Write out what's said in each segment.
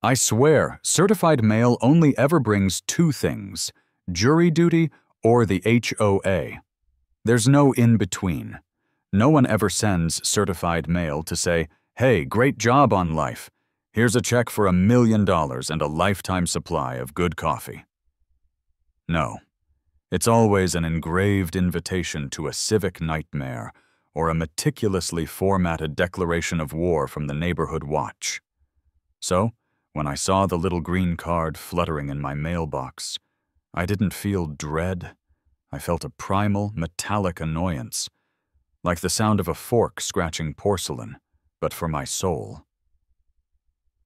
I swear, certified mail only ever brings two things: jury duty or the HOA. There's no in-between. No one ever sends certified mail to say, "Hey, great job on life. Here's a check for $1 million and a lifetime supply of good coffee." No. It's always an engraved invitation to a civic nightmare or a meticulously formatted declaration of war from the neighborhood watch. So, when I saw the little green card fluttering in my mailbox, I didn't feel dread. I felt a primal, metallic annoyance, like the sound of a fork scratching porcelain, but for my soul.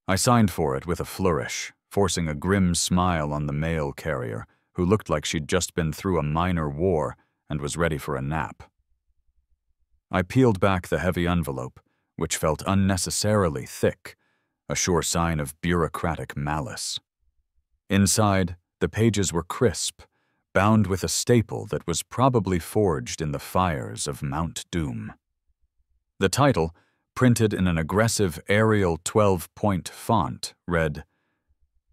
I signed for it with a flourish, forcing a grim smile on the mail carrier, who looked like she'd just been through a minor war and was ready for a nap. I peeled back the heavy envelope, which felt unnecessarily thick, a sure sign of bureaucratic malice. Inside, the pages were crisp, bound with a staple that was probably forged in the fires of Mount Doom. The title, printed in an aggressive Arial 12-point font, read,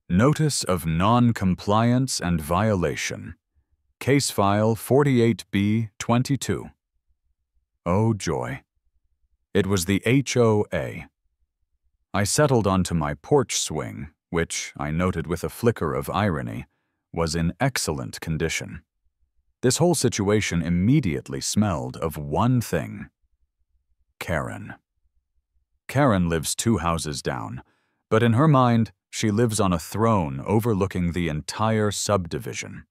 "Notice of Non-Compliance and Violation. Case File 48B22. Oh joy. It was the HOA. I settled onto my porch swing, which, I noted with a flicker of irony, was in excellent condition. This whole situation immediately smelled of one thing: Karen. Karen lives 2 houses down, but in her mind, she lives on a throne overlooking the entire subdivision.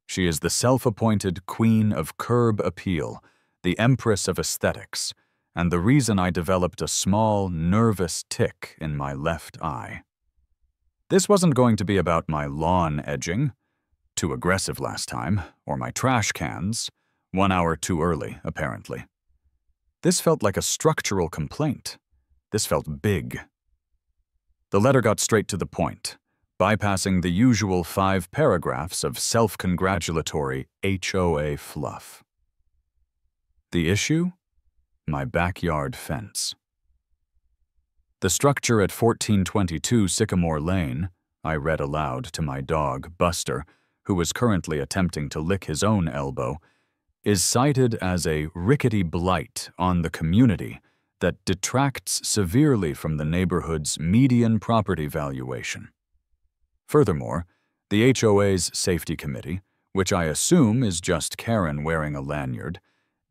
She is the self-appointed queen of curb appeal, the empress of aesthetics, and the reason I developed a small, nervous tick in my left eye. This wasn't going to be about my lawn edging, too aggressive last time, or my trash cans, 1 hour too early, apparently. This felt like a structural complaint. This felt big. The letter got straight to the point, bypassing the usual 5 paragraphs of self-congratulatory HOA fluff. The issue? My backyard fence. The structure at 1422 Sycamore Lane, I read aloud to my dog, Buster, who was currently attempting to lick his own elbow, is cited as a rickety blight on the community that detracts severely from the neighborhood's median property valuation. Furthermore, the HOA's safety committee, which I assume is just Karen wearing a lanyard,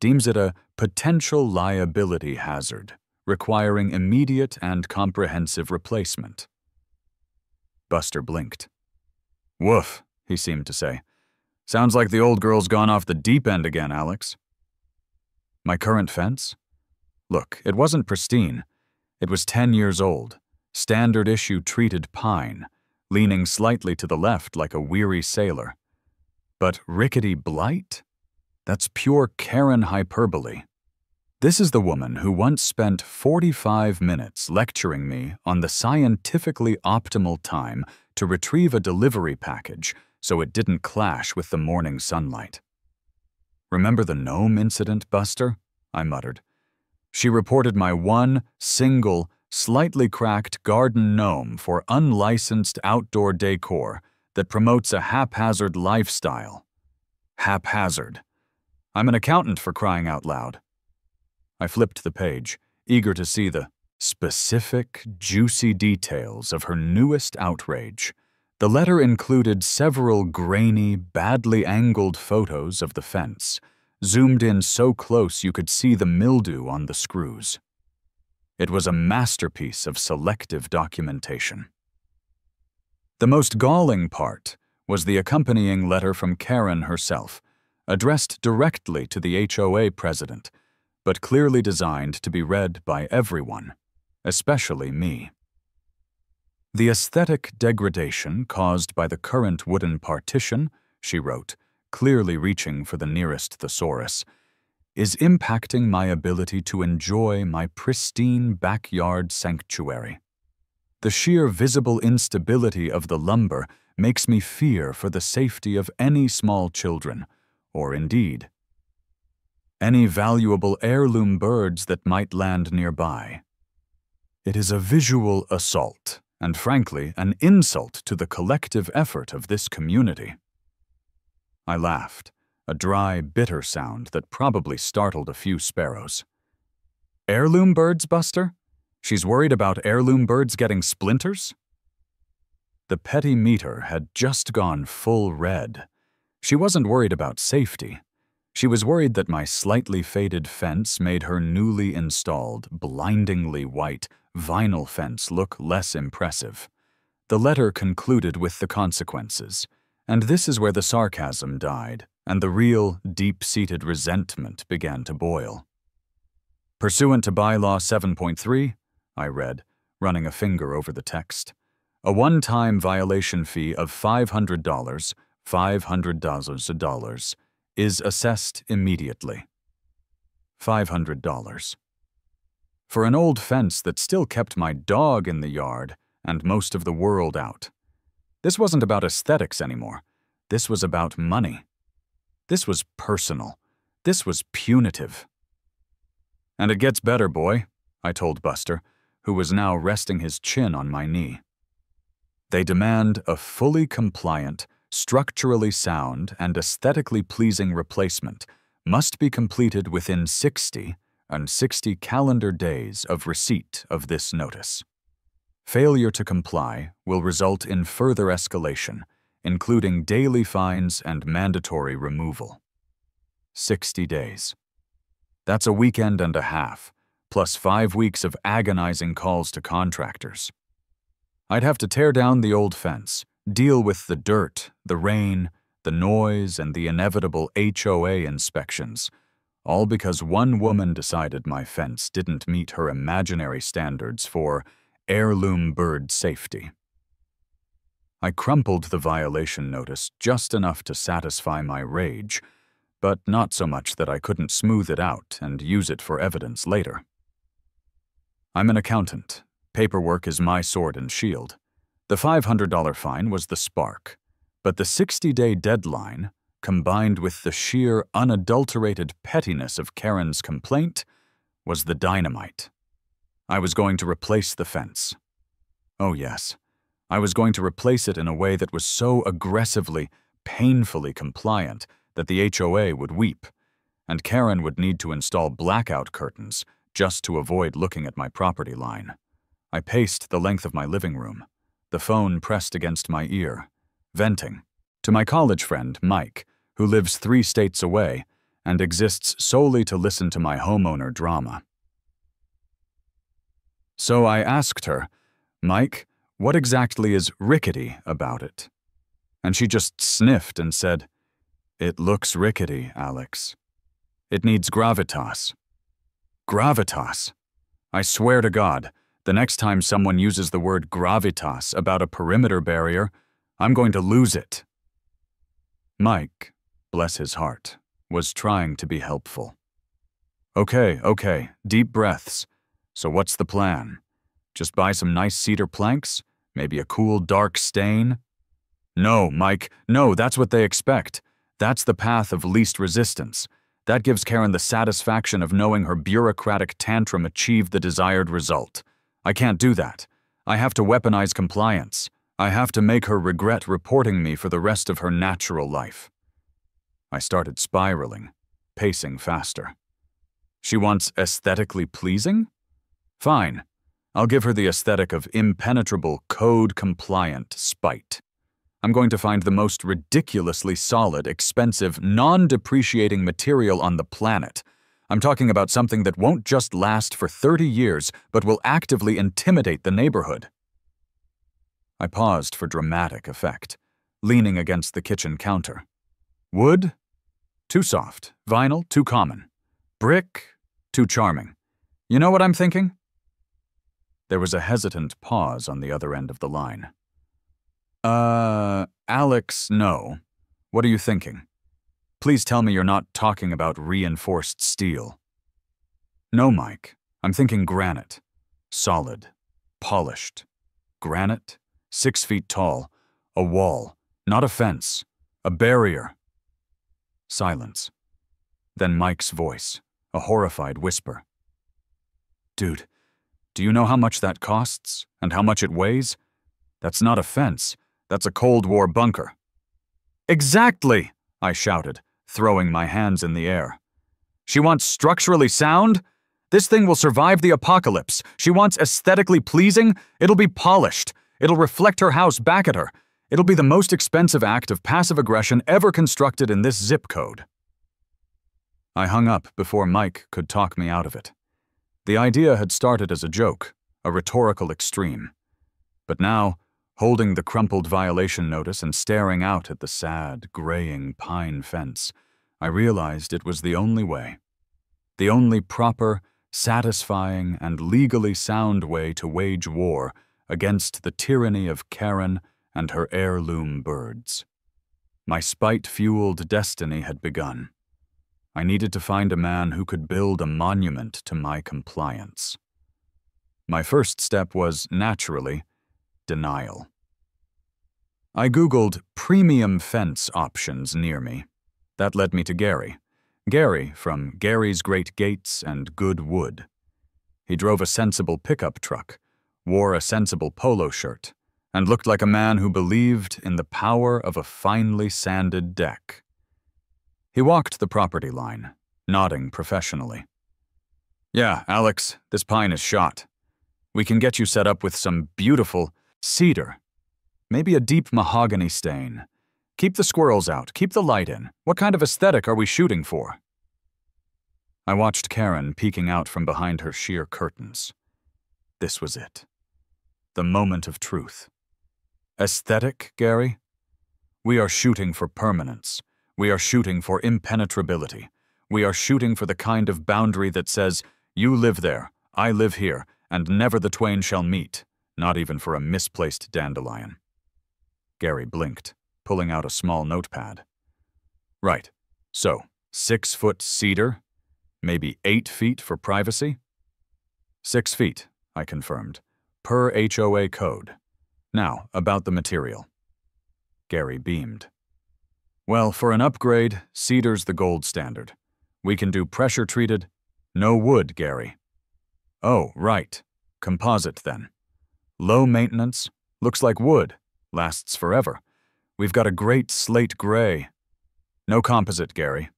deems it a potential liability hazard, requiring immediate and comprehensive replacement. Buster blinked. "Woof," he seemed to say. "Sounds like the old girl's gone off the deep end again, Alex." My current fence? Look, it wasn't pristine. It was 10 years old, standard issue treated pine, leaning slightly to the left like a weary sailor. But rickety blight? That's pure Karen hyperbole. This is the woman who once spent 45 minutes lecturing me on the scientifically optimal time to retrieve a delivery package so it didn't clash with the morning sunlight. "Remember the gnome incident, Buster?" I muttered. She reported my one, single, slightly cracked garden gnome for unlicensed outdoor decor that promotes a haphazard lifestyle. Haphazard. I'm an accountant, for crying out loud. I flipped the page, eager to see the specific, juicy details of her newest outrage. The letter included several grainy, badly angled photos of the fence, zoomed in so close you could see the mildew on the screws. It was a masterpiece of selective documentation. The most galling part was the accompanying letter from Karen herself, addressed directly to the HOA president, but clearly designed to be read by everyone, especially me. "The aesthetic degradation caused by the current wooden partition," she wrote, clearly reaching for the nearest thesaurus, "is impacting my ability to enjoy my pristine backyard sanctuary. The sheer visible instability of the lumber makes me fear for the safety of any small children, or indeed, any valuable heirloom birds that might land nearby. It is a visual assault, and frankly, an insult to the collective effort of this community. I laughed, a dry, bitter sound that probably startled a few sparrows. Heirloom birds, Buster? She's worried about heirloom birds getting splinters? The petty meter had just gone full red. She wasn't worried about safety. She was worried that my slightly faded fence made her newly installed, blindingly white vinyl fence look less impressive. The letter concluded with the consequences, and this is where the sarcasm died, and the real, deep-seated resentment began to boil. Pursuant to Bylaw 7.3, I read, running a finger over the text, a one-time violation fee of $500 is assessed immediately. $500. For an old fence that still kept my dog in the yard and most of the world out. This wasn't about aesthetics anymore. This was about money. This was personal. This was punitive. And it gets better, boy, I told Buster, who was now resting his chin on my knee. They demand a fully compliant, structurally sound, and aesthetically pleasing replacement must be completed within 60 calendar days of receipt of this notice. Failure to comply will result in further escalation, including daily fines and mandatory removal. 60 days. That's a weekend and a half, plus 5 weeks of agonizing calls to contractors. I'd have to tear down the old fence, deal with the dirt, the rain, the noise, and the inevitable HOA inspections, all because one woman decided my fence didn't meet her imaginary standards for heirloom bird safety. I crumpled the violation notice just enough to satisfy my rage, but not so much that I couldn't smooth it out and use it for evidence later. I'm an accountant. Paperwork is my sword and shield. The $500 fine was the spark, but the 60-day deadline, combined with the sheer, unadulterated pettiness of Karen's complaint, was the dynamite. I was going to replace the fence. Oh yes, I was going to replace it in a way that was so aggressively, painfully compliant that the HOA would weep, and Karen would need to install blackout curtains just to avoid looking at my property line. I paced the length of my living room, the phone pressed against my ear, venting, to my college friend, Mike, who lives 3 states away and exists solely to listen to my homeowner drama. So I asked her, Mike, what exactly is rickety about it? And she just sniffed and said, It looks rickety, Alex. It needs gravitas. Gravitas? I swear to God, the next time someone uses the word gravitas about a perimeter barrier, I'm going to lose it. Mike, bless his heart, was trying to be helpful. Okay, deep breaths. So what's the plan? Just buy some nice cedar planks? Maybe a cool, dark stain? No, Mike, no, that's what they expect. That's the path of least resistance. That gives Karen the satisfaction of knowing her bureaucratic tantrum achieved the desired result. I can't do that. I have to weaponize compliance. I have to make her regret reporting me for the rest of her natural life. I started spiraling, pacing faster. She wants aesthetically pleasing? Fine. I'll give her the aesthetic of impenetrable, code-compliant spite. I'm going to find the most ridiculously solid, expensive, non-depreciating material on the planet. I'm talking about something that won't just last for 30 years, but will actively intimidate the neighborhood. I paused for dramatic effect, leaning against the kitchen counter. Wood? Too soft. Vinyl? Too common. Brick? Too charming. You know what I'm thinking? There was a hesitant pause on the other end of the line. Alex, no. What are you thinking? Please tell me you're not talking about reinforced steel. No, Mike. I'm thinking granite. Solid. Polished. Granite? 6 feet tall. A wall. Not a fence. A barrier. Silence. Then Mike's voice, a horrified whisper. Dude, do you know how much that costs and how much it weighs? That's not a fence. That's a Cold War bunker. Exactly, I shouted, throwing my hands in the air. She wants structurally sound? This thing will survive the apocalypse. She wants aesthetically pleasing? It'll be polished. It'll reflect her house back at her. It'll be the most expensive act of passive aggression ever constructed in this zip code. I hung up before Mike could talk me out of it. The idea had started as a joke, a rhetorical extreme. But now, holding the crumpled violation notice and staring out at the sad, graying pine fence, I realized it was the only way. The only proper, satisfying, and legally sound way to wage war against the tyranny of Karen and her heirloom birds. My spite-fueled destiny had begun. I needed to find a man who could build a monument to my compliance. My first step was, naturally, denial. I Googled premium fence options near me. That led me to Gary. Gary from Gary's Great Gates and Good Wood. He drove a sensible pickup truck, wore a sensible polo shirt, and looked like a man who believed in the power of a finely sanded deck. He walked the property line, nodding professionally. Yeah, Alex, this pine is shot. We can get you set up with some beautiful cedar. Maybe a deep mahogany stain. Keep the squirrels out, keep the light in. What kind of aesthetic are we shooting for? I watched Karen peeking out from behind her sheer curtains. This was it. The moment of truth. Aesthetic, Gary? We are shooting for permanence. We are shooting for impenetrability. We are shooting for the kind of boundary that says, you live there, I live here, and never the twain shall meet, not even for a misplaced dandelion. Gary blinked, pulling out a small notepad. Right, so 6-foot cedar, maybe 8 feet for privacy? 6 feet, I confirmed, per HOA code. Now, about the material. Gary beamed. Well, for an upgrade, cedar's the gold standard. We can do pressure-treated, no wood, Gary. Oh, right. Composite, then. Low maintenance, looks like wood, lasts forever. We've got a great slate gray. No composite, Gary.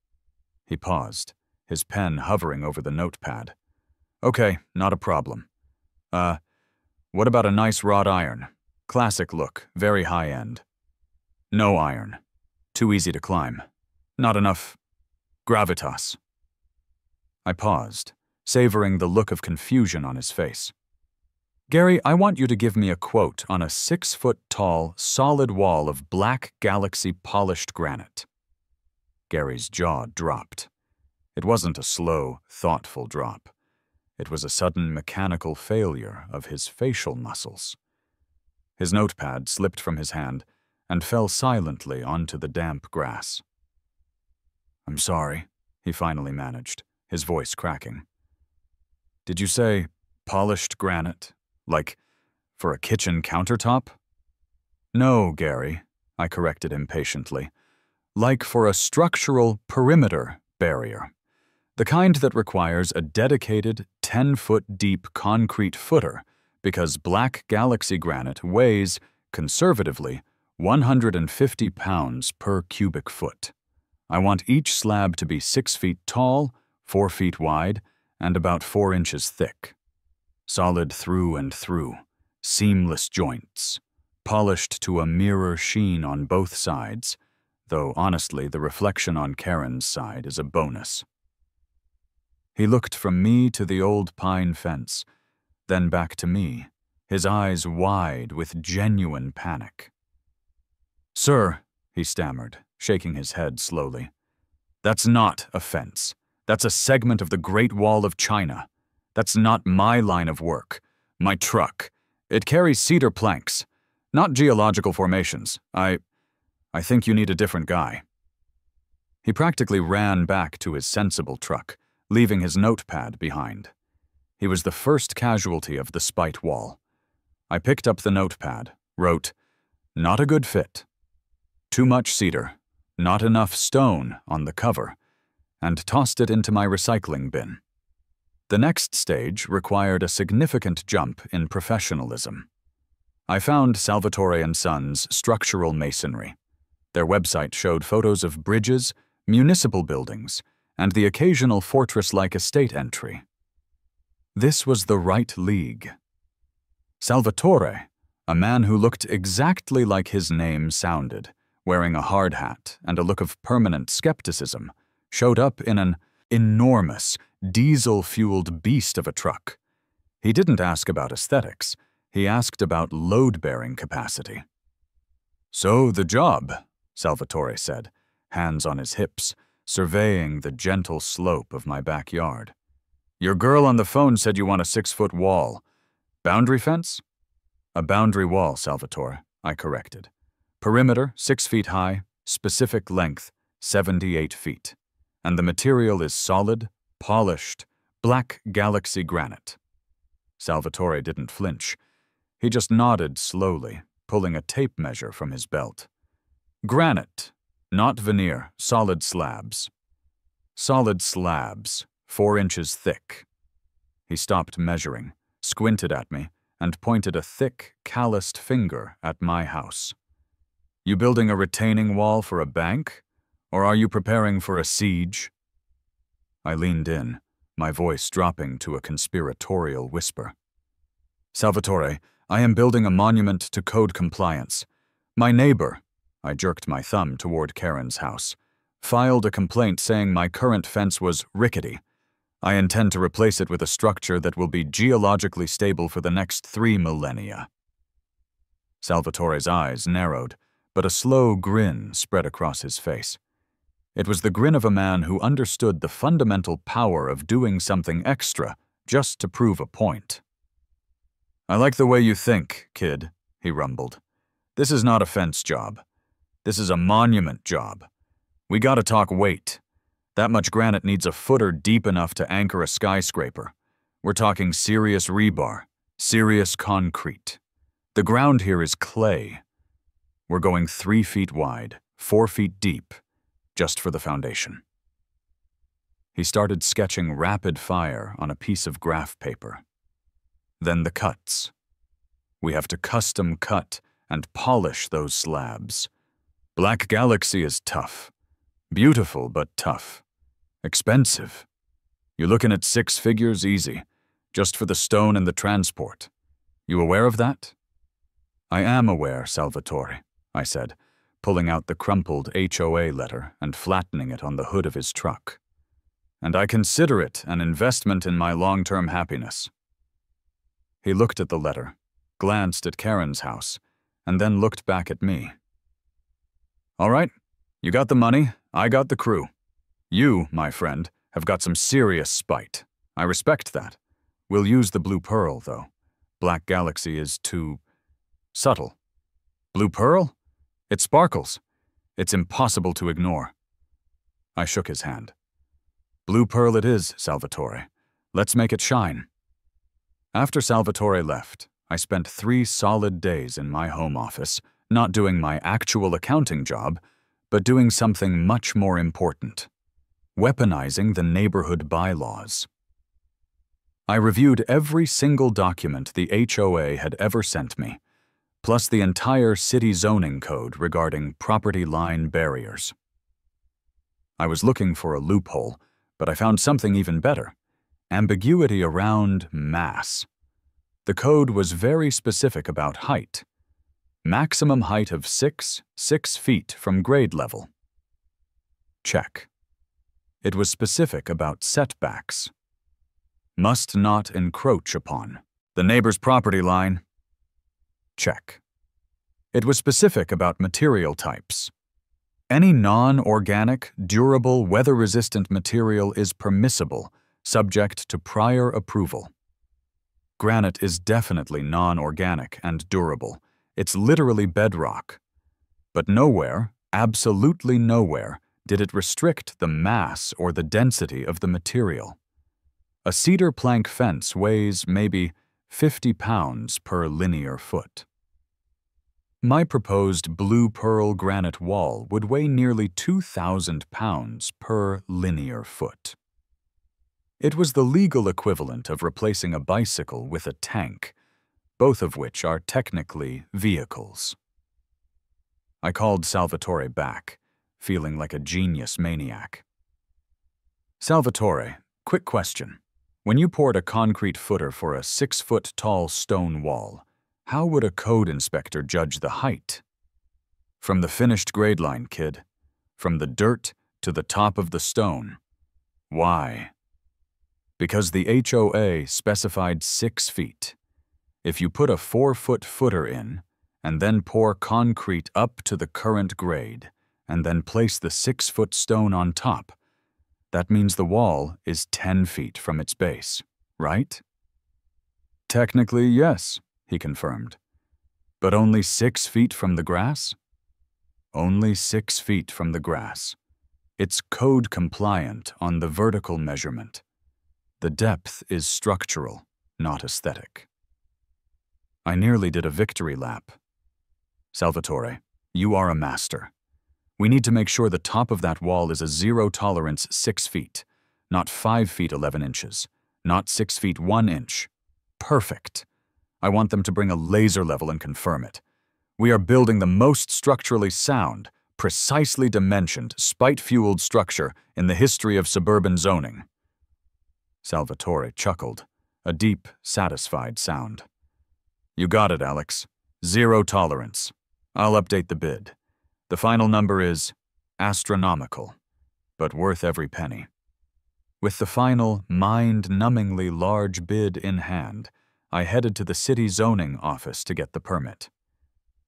He paused, his pen hovering over the notepad. Okay, not a problem. What about a nice wrought iron? Classic look, very high-end. No iron. Too easy to climb. Not enough gravitas. I paused, savoring the look of confusion on his face. Gary, I want you to give me a quote on a 6-foot-tall, solid wall of black galaxy polished granite. Gary's jaw dropped. It wasn't a slow, thoughtful drop. It was a sudden mechanical failure of his facial muscles. His notepad slipped from his hand and fell silently onto the damp grass. I'm sorry, he finally managed, his voice cracking. Did you say polished granite? Like for a kitchen countertop? No, Gary, I corrected impatiently. Like for a structural perimeter barrier. The kind that requires a dedicated 10-foot-deep concrete footer because black galaxy granite weighs, conservatively, 150 pounds per cubic foot. I want each slab to be 6 feet tall, 4 feet wide, and about 4 inches thick. Solid through and through, seamless joints, polished to a mirror sheen on both sides, though honestly the reflection on Karen's side is a bonus. He looked from me to the old pine fence, then back to me, his eyes wide with genuine panic. Sir, he stammered, shaking his head slowly, that's not a fence. That's a segment of the Great Wall of China. That's not my line of work. My truck. It carries cedar planks, not geological formations. I think you need a different guy. He practically ran back to his sensible truck, leaving his notepad behind. He was the first casualty of the spite wall. I picked up the notepad, wrote, "Not a good fit. Too much cedar, not enough stone on the cover," and tossed it into my recycling bin. The next stage required a significant jump in professionalism. I found Salvatore & Sons Structural Masonry. Their website showed photos of bridges, municipal buildings, and the occasional fortress-like estate entry. This was the right league. Salvatore, a man who looked exactly like his name sounded, wearing a hard hat and a look of permanent skepticism, showed up in an enormous, diesel-fueled beast of a truck. He didn't ask about aesthetics. He asked about load-bearing capacity. "So, the job," Salvatore said, hands on his hips, surveying the gentle slope of my backyard. "Your girl on the phone said you want a 6-foot wall. Boundary fence?" "A boundary wall, Salvatore," I corrected. "Perimeter, 6 feet high, specific length, 78 feet. And the material is solid, polished, black galaxy granite." Salvatore didn't flinch. He just nodded slowly, pulling a tape measure from his belt. "Granite, not veneer, solid slabs." "Solid slabs, 4 inches thick." He stopped measuring, squinted at me, and pointed a thick, calloused finger at my house. "You building a retaining wall for a bank? Or are you preparing for a siege?" I leaned in, my voice dropping to a conspiratorial whisper. "Salvatore, I am building a monument to code compliance. My neighbor," I jerked my thumb toward Karen's house, "filed a complaint saying my current fence was rickety. I intend to replace it with a structure that will be geologically stable for the next 3 millennia. Salvatore's eyes narrowed, but a slow grin spread across his face. It was the grin of a man who understood the fundamental power of doing something extra just to prove a point. "I like the way you think, kid," he rumbled. "This is not a fence job. This is a monument job. We gotta talk weight. That much granite needs a footer deep enough to anchor a skyscraper. We're talking serious rebar, serious concrete. The ground here is clay. We're going 3 feet wide, 4 feet deep, just for the foundation." He started sketching rapid fire on a piece of graph paper. Then the cuts. We have to custom cut and polish those slabs. Black Galaxy is tough. Beautiful, but tough. Expensive. You're looking at 6 figures easy, just for the stone and the transport. You aware of that? "I am aware, Salvatore," I said, pulling out the crumpled HOA letter and flattening it on the hood of his truck. "And I consider it an investment in my long-term happiness." He looked at the letter, glanced at Karen's house, and then looked back at me. "All right, you got the money, I got the crew. You, my friend, have got some serious spite. I respect that. We'll use the Blue Pearl, though. Black Galaxy is too subtle. Blue Pearl? It sparkles. It's impossible to ignore." I shook his hand. "Blue Pearl it is, Salvatore. Let's make it shine." After Salvatore left, I spent 3 solid days in my home office, not doing my actual accounting job, but doing something much more important: weaponizing the neighborhood bylaws. I reviewed every single document the HOA had ever sent me, plus the entire city zoning code regarding property line barriers. I was looking for a loophole, but I found something even better: ambiguity around mass. The code was very specific about height. Maximum height of 6 feet from grade level. Check. It was specific about setbacks. Must not encroach upon the neighbor's property line. Check. It was specific about material types. Any non-organic, durable, weather-resistant material is permissible, subject to prior approval. Granite is definitely non-organic and durable. It's literally bedrock. But nowhere, absolutely nowhere, did it restrict the mass or the density of the material. A cedar plank fence weighs maybe 50 pounds per linear foot. My proposed Blue Pearl granite wall would weigh nearly 2,000 pounds per linear foot. It was the legal equivalent of replacing a bicycle with a tank, both of which are technically vehicles. I called Salvatore back, feeling like a genius maniac. Salvatore, quick question. When you poured a concrete footer for a 6-foot-tall stone wall, how would a code inspector judge the height? From the finished grade line, kid. From the dirt to the top of the stone. Why? Because the HOA specified 6 feet. If you put a 4-foot footer in, and then pour concrete up to the current grade, and then place the 6-foot stone on top, that means the wall is 10 feet from its base, right? Technically, yes, he confirmed. But only 6 feet from the grass? Only 6 feet from the grass. It's code compliant on the vertical measurement. The depth is structural, not aesthetic. I nearly did a victory lap. Salvatore, you are a master. We need to make sure the top of that wall is a zero-tolerance 6 feet, not 5 feet 11 inches, not 6 feet 1 inch. Perfect. I want them to bring a laser level and confirm it. We are building the most structurally sound, precisely dimensioned, spite-fueled structure in the history of suburban zoning. Salvatore chuckled, a deep, satisfied sound. You got it, Alex. Zero tolerance. I'll update the bid. The final number is astronomical, but worth every penny. With the final, mind-numbingly large bid in hand, I headed to the city zoning office to get the permit.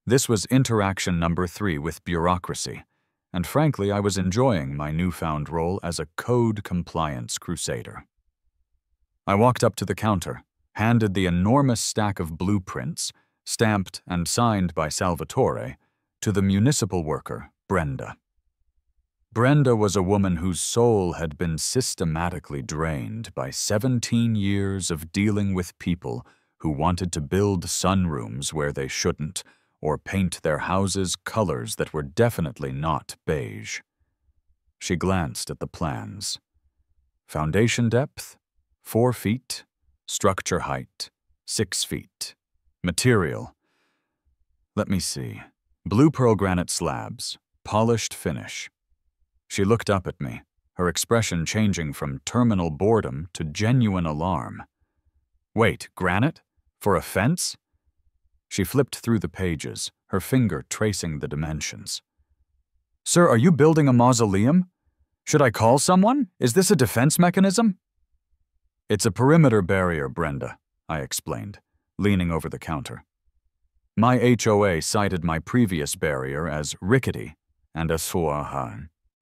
This was interaction number 3 with bureaucracy, and frankly, I was enjoying my newfound role as a code compliance crusader. I walked up to the counter, handed the enormous stack of blueprints, stamped and signed by Salvatore, to the municipal worker, Brenda. Brenda was a woman whose soul had been systematically drained by 17 years of dealing with people who wanted to build sunrooms where they shouldn't, or paint their houses colors that were definitely not beige. She glanced at the plans. Foundation depth, 4 feet. Structure height, 6 feet. Material. Let me see. Blue pearl granite slabs, polished finish. She looked up at me, her expression changing from terminal boredom to genuine alarm. Wait, granite? For a fence? She flipped through the pages, her finger tracing the dimensions. Sir, are you building a mausoleum? Should I call someone? Is this a defense mechanism? It's a perimeter barrier, Brenda, I explained, leaning over the counter. My HOA cited my previous barrier as rickety and as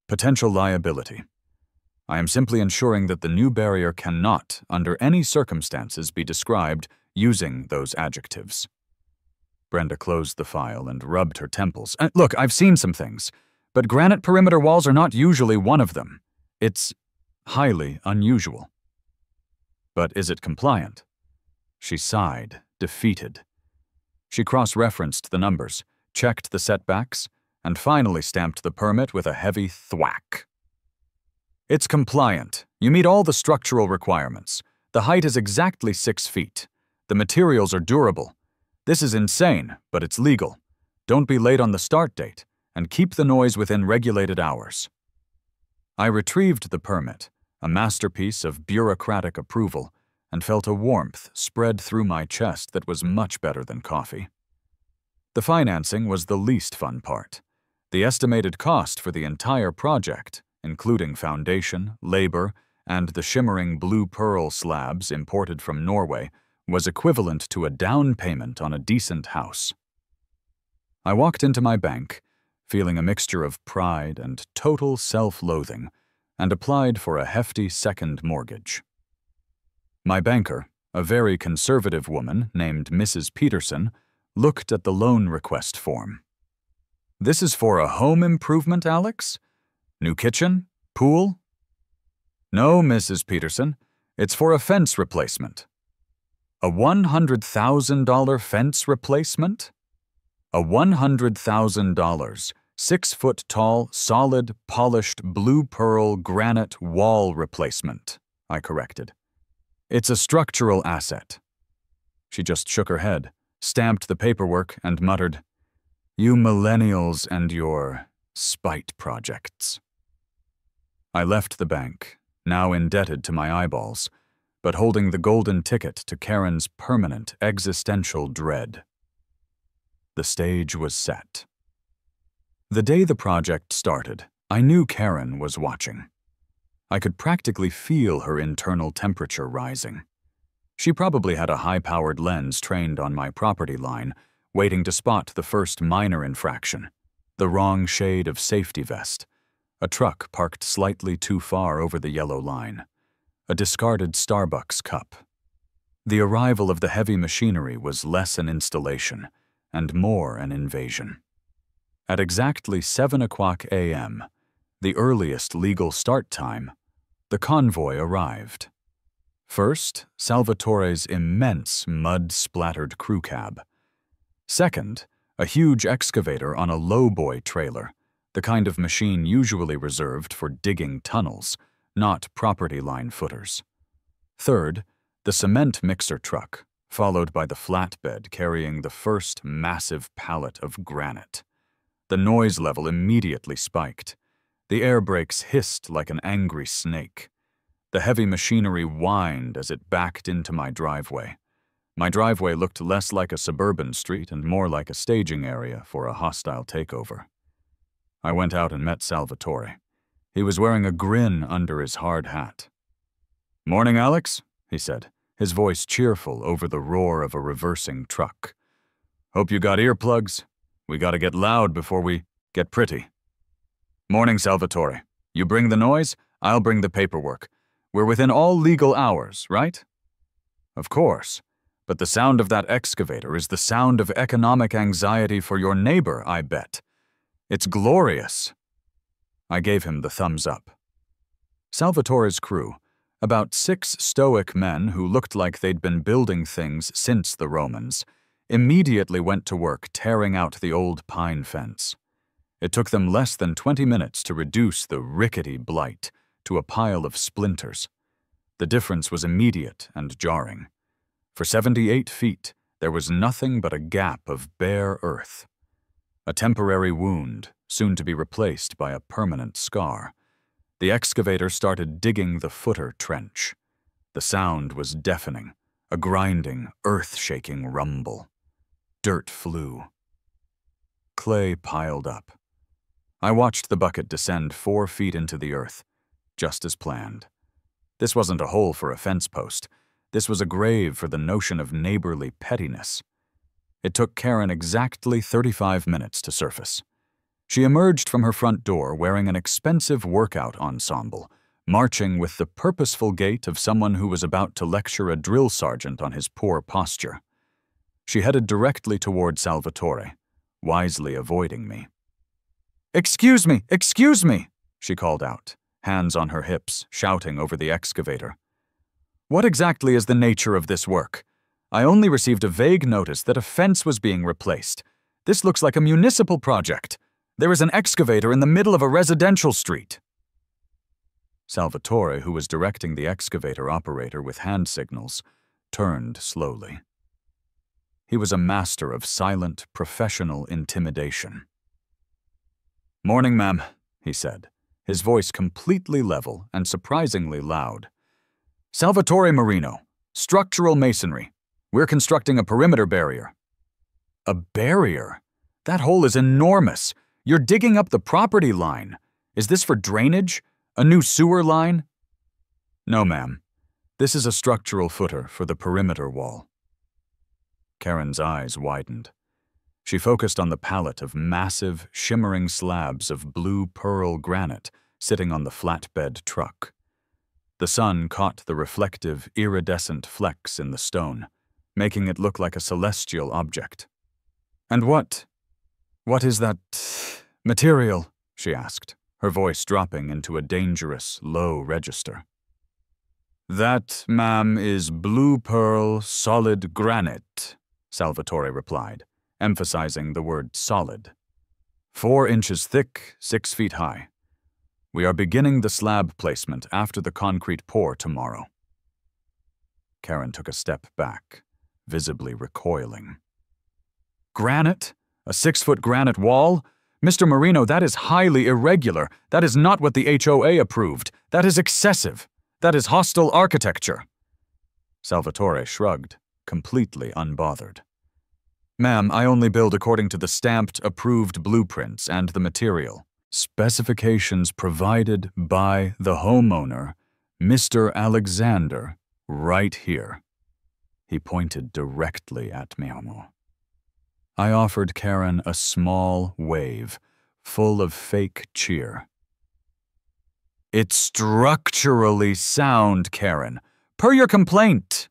potential liability. I am simply ensuring that the new barrier cannot, under any circumstances, be described using those adjectives. Brenda closed the file and rubbed her temples. Look, I've seen some things, but granite perimeter walls are not usually one of them. It's highly unusual. But is it compliant? She sighed, defeated. She cross-referenced the numbers, checked the setbacks, and finally stamped the permit with a heavy thwack. It's compliant. You meet all the structural requirements. The height is exactly 6 feet. The materials are durable. This is insane, but it's legal. Don't be late on the start date, and keep the noise within regulated hours. I retrieved the permit, a masterpiece of bureaucratic approval, and felt a warmth spread through my chest that was much better than coffee. The financing was the least fun part. The estimated cost for the entire project, including foundation, labor, and the shimmering blue pearl slabs imported from Norway, was equivalent to a down payment on a decent house. I walked into my bank, feeling a mixture of pride and total self-loathing, and applied for a hefty second mortgage. My banker, a very conservative woman named Mrs. Peterson, looked at the loan request form. This is for a home improvement, Alex? New kitchen? Pool? No, Mrs. Peterson. It's for a fence replacement. A $100,000 fence replacement? A $100,000, 6-foot-tall, solid, polished blue pearl granite wall replacement, I corrected. It's a structural asset. She just shook her head, stamped the paperwork, and muttered, "You millennials and your spite projects." I left the bank, now indebted to my eyeballs, but holding the golden ticket to Karen's permanent existential dread. The stage was set. The day the project started, I knew Karen was watching. I could practically feel her internal temperature rising. She probably had a high-powered lens trained on my property line, waiting to spot the first minor infraction, the wrong shade of safety vest, a truck parked slightly too far over the yellow line, a discarded Starbucks cup. The arrival of the heavy machinery was less an installation and more an invasion. At exactly 7:00 a.m., the earliest legal start time, the convoy arrived. First, Salvatore's immense mud-splattered crew cab. Second, a huge excavator on a lowboy trailer, the kind of machine usually reserved for digging tunnels, not property line footers. Third, the cement mixer truck, followed by the flatbed carrying the first massive pallet of granite. The noise level immediately spiked. The air brakes hissed like an angry snake. The heavy machinery whined as it backed into my driveway. My driveway looked less like a suburban street and more like a staging area for a hostile takeover. I went out and met Salvatore. He was wearing a grin under his hard hat. "Morning, Alex," he said, his voice cheerful over the roar of a reversing truck. "Hope you got earplugs. We gotta get loud before we get pretty." "Morning, Salvatore. You bring the noise, I'll bring the paperwork. We're within all legal hours, right?" "Of course. But the sound of that excavator is the sound of economic anxiety for your neighbor, I bet. It's glorious." I gave him the thumbs up. Salvatore's crew, about 6 stoic men who looked like they'd been building things since the Romans, immediately went to work tearing out the old pine fence. It took them less than 20 minutes to reduce the rickety blight to a pile of splinters. The difference was immediate and jarring. For 78 feet, there was nothing but a gap of bare earth. A temporary wound, soon to be replaced by a permanent scar. The excavator started digging the footer trench. The sound was deafening, a grinding, earth-shaking rumble. Dirt flew. Clay piled up. I watched the bucket descend 4 feet into the earth, just as planned. This wasn't a hole for a fence post. This was a grave for the notion of neighborly pettiness. It took Karen exactly 35 minutes to surface. She emerged from her front door wearing an expensive workout ensemble, marching with the purposeful gait of someone who was about to lecture a drill sergeant on his poor posture. She headed directly toward Salvatore, wisely avoiding me. "Excuse me! Excuse me!" she called out, hands on her hips, shouting over the excavator. "What exactly is the nature of this work? I only received a vague notice that a fence was being replaced. This looks like a municipal project. There is an excavator in the middle of a residential street." Salvatore, who was directing the excavator operator with hand signals, turned slowly. He was a master of silent, professional intimidation. "Morning, ma'am," he said, his voice completely level and surprisingly loud. "Salvatore Marino, structural masonry. We're constructing a perimeter barrier." "A barrier? That hole is enormous. You're digging up the property line. Is this for drainage? A new sewer line?" "No, ma'am. This is a structural footer for the perimeter wall." Karen's eyes widened. She focused on the pallet of massive, shimmering slabs of blue pearl granite sitting on the flatbed truck. The sun caught the reflective, iridescent flecks in the stone, making it look like a celestial object. "And what is that material?" she asked, her voice dropping into a dangerous, low register. "That, ma'am, is blue pearl solid granite," Salvatore replied, emphasizing the word solid. 4 inches thick, 6 feet high. We are beginning the slab placement after the concrete pour tomorrow. Karen took a step back, visibly recoiling. Granite? A 6-foot granite wall? Mr. Marino, that is highly irregular. That is not what the HOA approved. That is excessive. That is hostile architecture. Salvatore shrugged, completely unbothered. Ma'am, I only build according to the stamped, approved blueprints and the material. Specifications provided by the homeowner, Mr. Alexander, right here. He pointed directly at Miamo. I offered Karen a small wave, full of fake cheer. It's structurally sound, Karen. Per your complaint.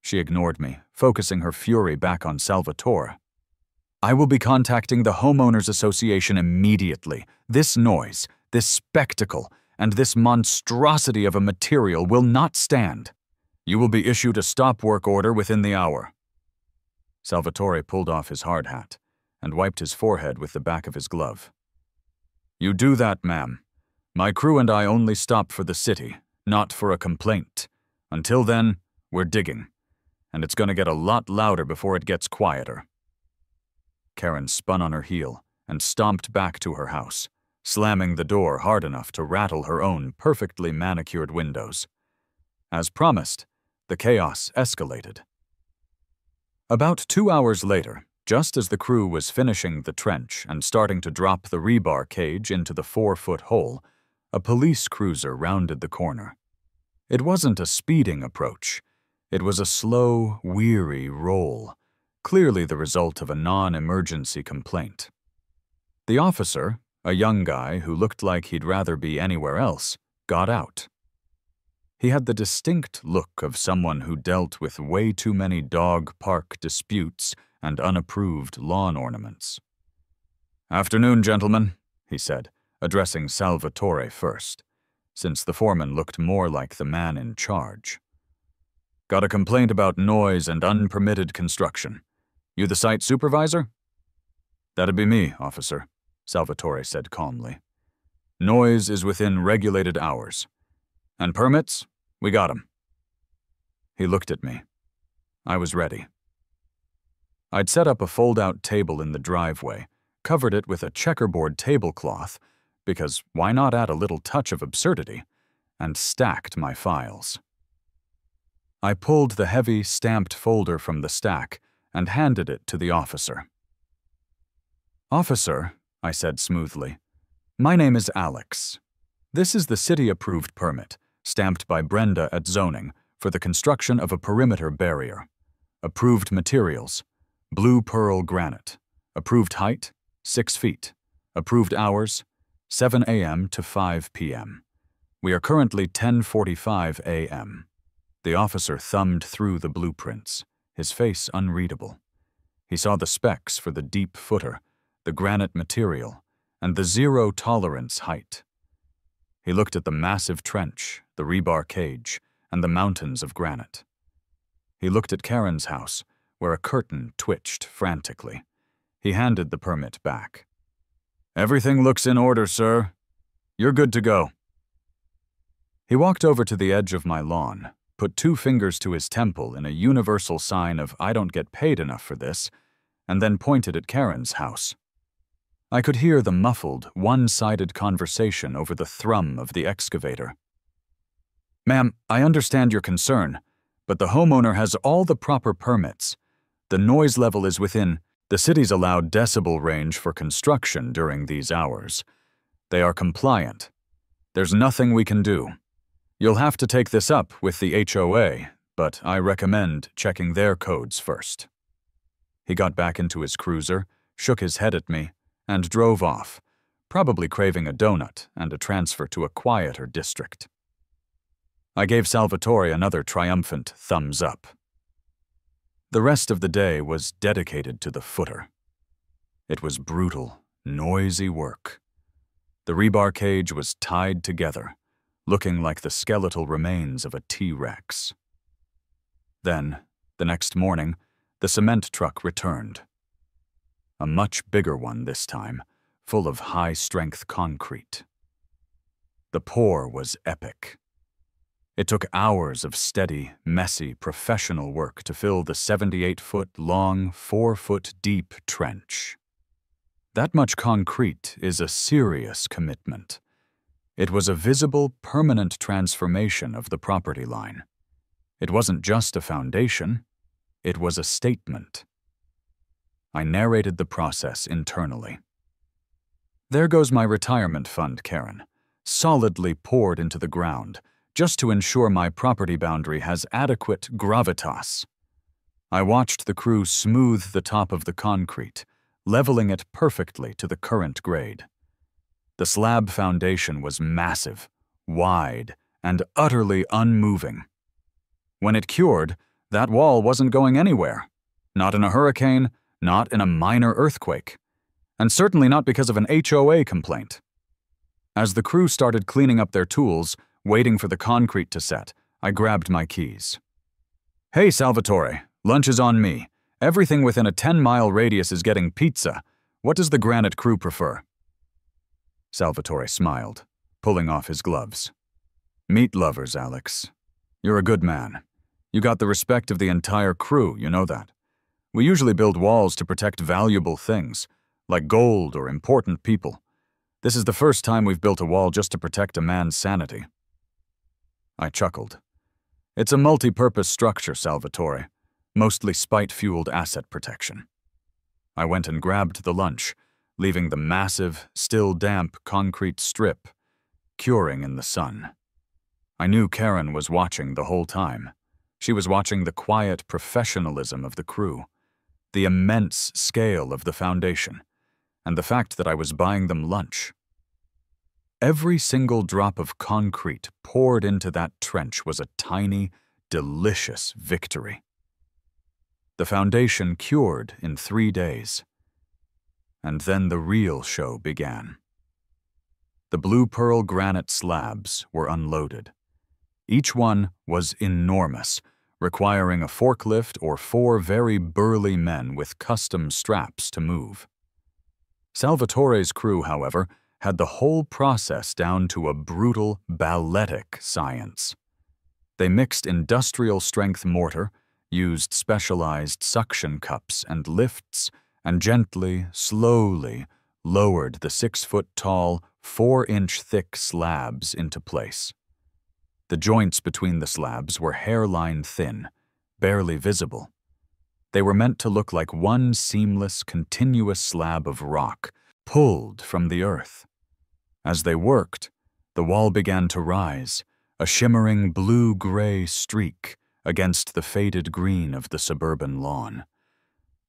She ignored me, focusing her fury back on Salvatore. I will be contacting the Homeowners Association immediately. This noise, this spectacle, and this monstrosity of a material will not stand. You will be issued a stop work order within the hour. Salvatore pulled off his hard hat and wiped his forehead with the back of his glove. You do that, ma'am. My crew and I only stop for the city, not for a complaint. Until then, we're digging, and it's going to get a lot louder before it gets quieter. Karen spun on her heel and stomped back to her house, slamming the door hard enough to rattle her own perfectly manicured windows. As promised, the chaos escalated. About 2 hours later, just as the crew was finishing the trench and starting to drop the rebar cage into the 4-foot hole, a police cruiser rounded the corner. It wasn't a speeding approach. It was a slow, weary roll, clearly the result of a non-emergency complaint. The officer, a young guy who looked like he'd rather be anywhere else, got out. He had the distinct look of someone who dealt with way too many dog park disputes and unapproved lawn ornaments. "Afternoon, gentlemen," he said, addressing Salvatore first, since the foreman looked more like the man in charge. "Got a complaint about noise and unpermitted construction. You the site supervisor?" "That'd be me, officer," Salvatore said calmly. "Noise is within regulated hours. And permits? We got 'em." He looked at me. I was ready. I'd set up a fold-out table in the driveway, covered it with a checkerboard tablecloth, because why not add a little touch of absurdity, and stacked my files. I pulled the heavy, stamped folder from the stack and handed it to the officer. "Officer," I said smoothly, "my name is Alex. This is the city-approved permit, stamped by Brenda at zoning, for the construction of a perimeter barrier. Approved materials: blue pearl granite. Approved height: 6 feet. Approved hours: 7 a.m. to 5 p.m. We are currently 10:45 a.m. The officer thumbed through the blueprints, his face unreadable. He saw the specs for the deep footer, the granite material, and the zero-tolerance height. He looked at the massive trench, the rebar cage, and the mountains of granite. He looked at Karen's house, where a curtain twitched frantically. He handed the permit back. "Everything looks in order, sir. You're good to go." He walked over to the edge of my lawn, put 2 fingers to his temple in a universal sign of "I don't get paid enough for this," and then pointed at Karen's house. I could hear the muffled, one-sided conversation over the thrum of the excavator. "Ma'am, I understand your concern, but the homeowner has all the proper permits. The noise level is within the city's allowed decibel range for construction during these hours. They are compliant. There's nothing we can do. You'll have to take this up with the HOA, but I recommend checking their codes first." He got back into his cruiser, shook his head at me, and drove off, probably craving a donut and a transfer to a quieter district. I gave Salvatore another triumphant thumbs up. The rest of the day was dedicated to the footer. It was brutal, noisy work. The rebar cage was tied together, looking like the skeletal remains of a T-Rex. Then, the next morning, the cement truck returned. A much bigger one this time, full of high-strength concrete. The pour was epic. It took hours of steady, messy, professional work to fill the 78-foot-long, 4-foot-deep trench. That much concrete is a serious commitment. It was a visible, permanent transformation of the property line. It wasn't just a foundation, it was a statement. I narrated the process internally. There goes my retirement fund, Karen, solidly poured into the ground, just to ensure my property boundary has adequate gravitas. I watched the crew smooth the top of the concrete, leveling it perfectly to the current grade. The slab foundation was massive, wide, and utterly unmoving. When it cured, that wall wasn't going anywhere. Not in a hurricane, not in a minor earthquake, and certainly not because of an HOA complaint. As the crew started cleaning up their tools, waiting for the concrete to set, I grabbed my keys. "Hey, Salvatore, lunch is on me. Everything within a 10-mile radius is getting pizza. What does the Granite crew prefer?" Salvatore smiled, pulling off his gloves. "Meat lovers, Alex. You're a good man. You got the respect of the entire crew, you know that. We usually build walls to protect valuable things, like gold or important people. This is the first time we've built a wall just to protect a man's sanity." I chuckled. "It's a multi-purpose structure, Salvatore, mostly spite-fueled asset protection." I went and grabbed the lunch, leaving the massive, still damp concrete strip curing in the sun. I knew Karen was watching the whole time. She was watching the quiet professionalism of the crew, the immense scale of the foundation, and the fact that I was buying them lunch. Every single drop of concrete poured into that trench was a tiny, delicious victory. The foundation cured in 3 days. And then the real show began. The blue pearl granite slabs were unloaded. Each one was enormous, requiring a forklift or 4 very burly men with custom straps to move. Salvatore's crew, however, had the whole process down to a brutal, balletic science. They mixed industrial-strength mortar, used specialized suction cups and lifts, and gently, slowly lowered the 6-foot-tall, 4-inch-thick slabs into place. The joints between the slabs were hairline-thin, barely visible. They were meant to look like one seamless, continuous slab of rock, pulled from the earth. As they worked, the wall began to rise, a shimmering blue-gray streak against the faded green of the suburban lawn.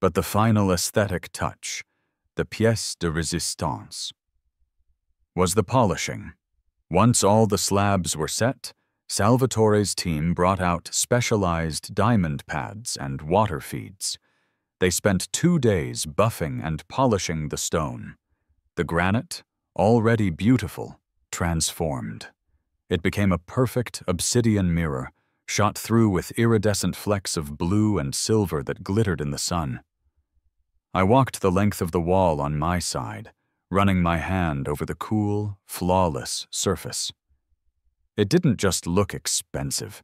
But the final aesthetic touch, the pièce de résistance, was the polishing. Once all the slabs were set, Salvatore's team brought out specialized diamond pads and water feeds. They spent 2 days buffing and polishing the stone. The granite, already beautiful, transformed. It became a perfect obsidian mirror, shot through with iridescent flecks of blue and silver that glittered in the sun. I walked the length of the wall on my side, running my hand over the cool, flawless surface. It didn't just look expensive.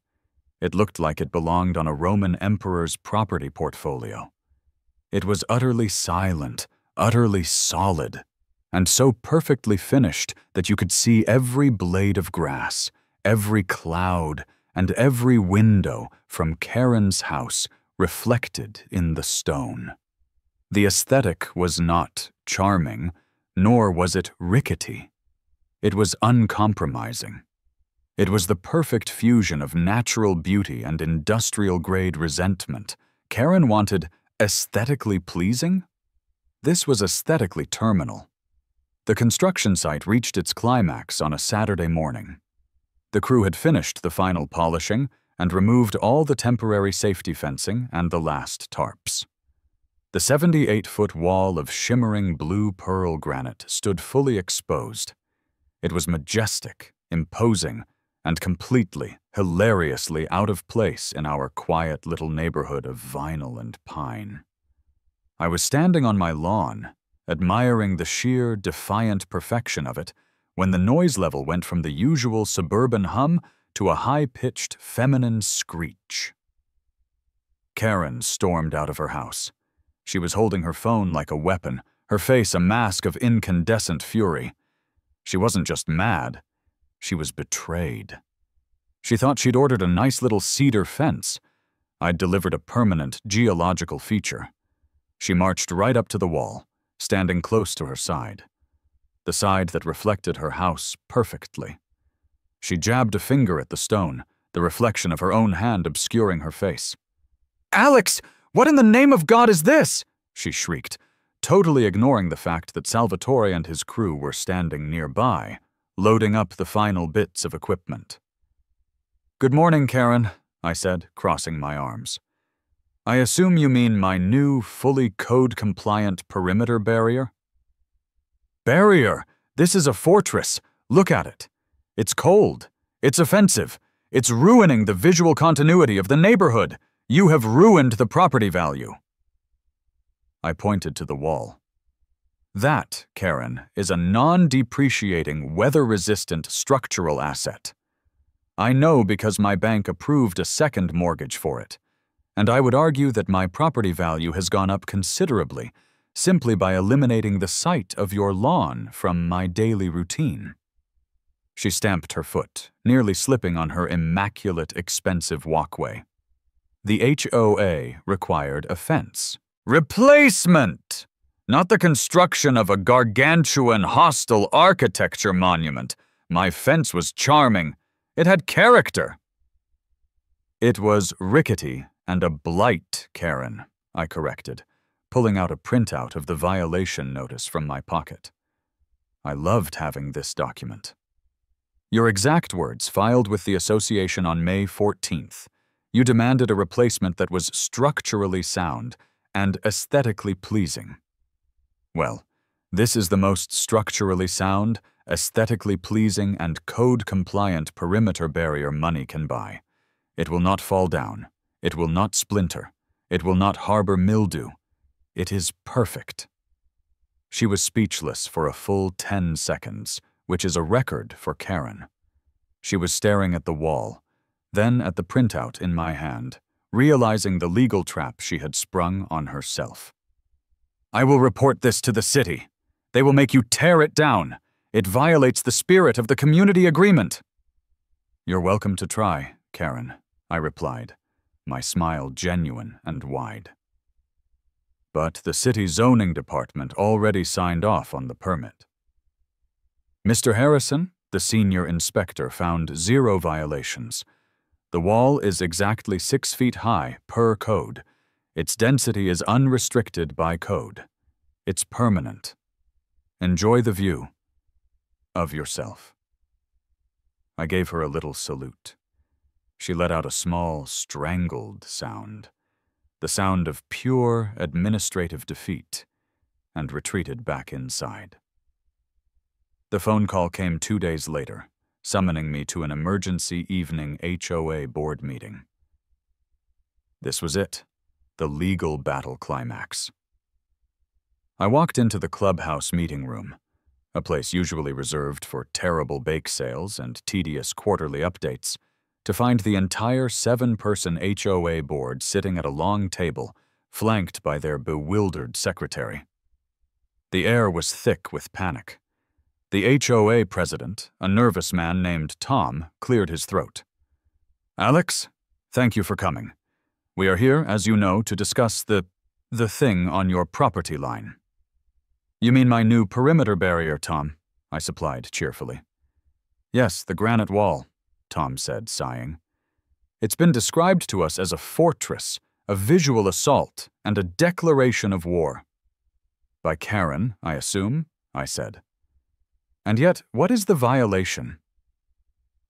It looked like it belonged on a Roman emperor's property portfolio. It was utterly silent, utterly solid, and so perfectly finished that you could see every blade of grass, every cloud, and every window from Karen's house reflected in the stone. The aesthetic was not charming, nor was it rickety. It was uncompromising. It was the perfect fusion of natural beauty and industrial-grade resentment. Karen wanted aesthetically pleasing? This was aesthetically terminal. The construction site reached its climax on a Saturday morning. The crew had finished the final polishing and removed all the temporary safety fencing and the last tarps. The 78-foot wall of shimmering blue pearl granite stood fully exposed. It was majestic, imposing, and completely, hilariously out of place in our quiet little neighborhood of vinyl and pine. I was standing on my lawn, admiring the sheer, defiant perfection of it, when the noise level went from the usual suburban hum to a high-pitched feminine screech. Karen stormed out of her house. She was holding her phone like a weapon, her face a mask of incandescent fury. She wasn't just mad, she was betrayed. She thought she'd ordered a nice little cedar fence. I'd delivered a permanent geological feature. She marched right up to the wall, standing close to her side. The side that reflected her house perfectly. She jabbed a finger at the stone, the reflection of her own hand obscuring her face. "Alex, what in the name of God is this?" she shrieked, totally ignoring the fact that Salvatore and his crew were standing nearby, loading up the final bits of equipment. "Good morning, Karen," I said, crossing my arms. "I assume you mean my new, fully code-compliant perimeter barrier?" "Barrier? This is a fortress. Look at it. It's cold. It's offensive. It's ruining the visual continuity of the neighborhood. You have ruined the property value." I pointed to the wall. "That, Karen, is a non-depreciating, weather-resistant structural asset. I know because my bank approved a second mortgage for it, and I would argue that my property value has gone up considerably simply by eliminating the sight of your lawn from my daily routine." She stamped her foot, nearly slipping on her immaculate, expensive walkway. The HOA required a fence. Replacement! Not the construction of a gargantuan hostile architecture monument. My fence was charming. It had character. "It was rickety and a blight, Karen," I corrected, pulling out a printout of the violation notice from my pocket. I loved having this document. "Your exact words filed with the association on May 14th. You demanded a replacement that was structurally sound and aesthetically pleasing. Well, this is the most structurally sound, aesthetically pleasing, and code-compliant perimeter barrier money can buy. It will not fall down. It will not splinter. It will not harbor mildew. It is perfect." She was speechless for a full 10 seconds, which is a record for Karen. She was staring at the wall, then at the printout in my hand, realizing the legal trap she had sprung on herself. "I will report this to the city. They will make you tear it down. It violates the spirit of the community agreement." "You're welcome to try, Karen," I replied, my smile genuine and wide. But the city zoning department already signed off on the permit. Mr. Harrison, the senior inspector, found 0 violations. The wall is exactly 6 feet high per code. Its density is unrestricted by code. It's permanent. Enjoy the view of yourself." I gave her a little salute. She let out a small, strangled sound, the sound of pure administrative defeat, and retreated back inside. The phone call came 2 days later, summoning me to an emergency evening HOA board meeting. This was it, the legal battle climax. I walked into the clubhouse meeting room, a place usually reserved for terrible bake sales and tedious quarterly updates, to find the entire 7-person HOA board sitting at a long table, flanked by their bewildered secretary. The air was thick with panic. The HOA president, a nervous man named Tom, cleared his throat. "Alex, thank you for coming. We are here, as you know, to discuss the thing on your property line." "You mean my new perimeter barrier, Tom?" I supplied cheerfully. "Yes, the granite wall," Tom said, sighing. "It's been described to us as a fortress, a visual assault, and a declaration of war." "By Karen, I assume," I said. "And yet, what is the violation?"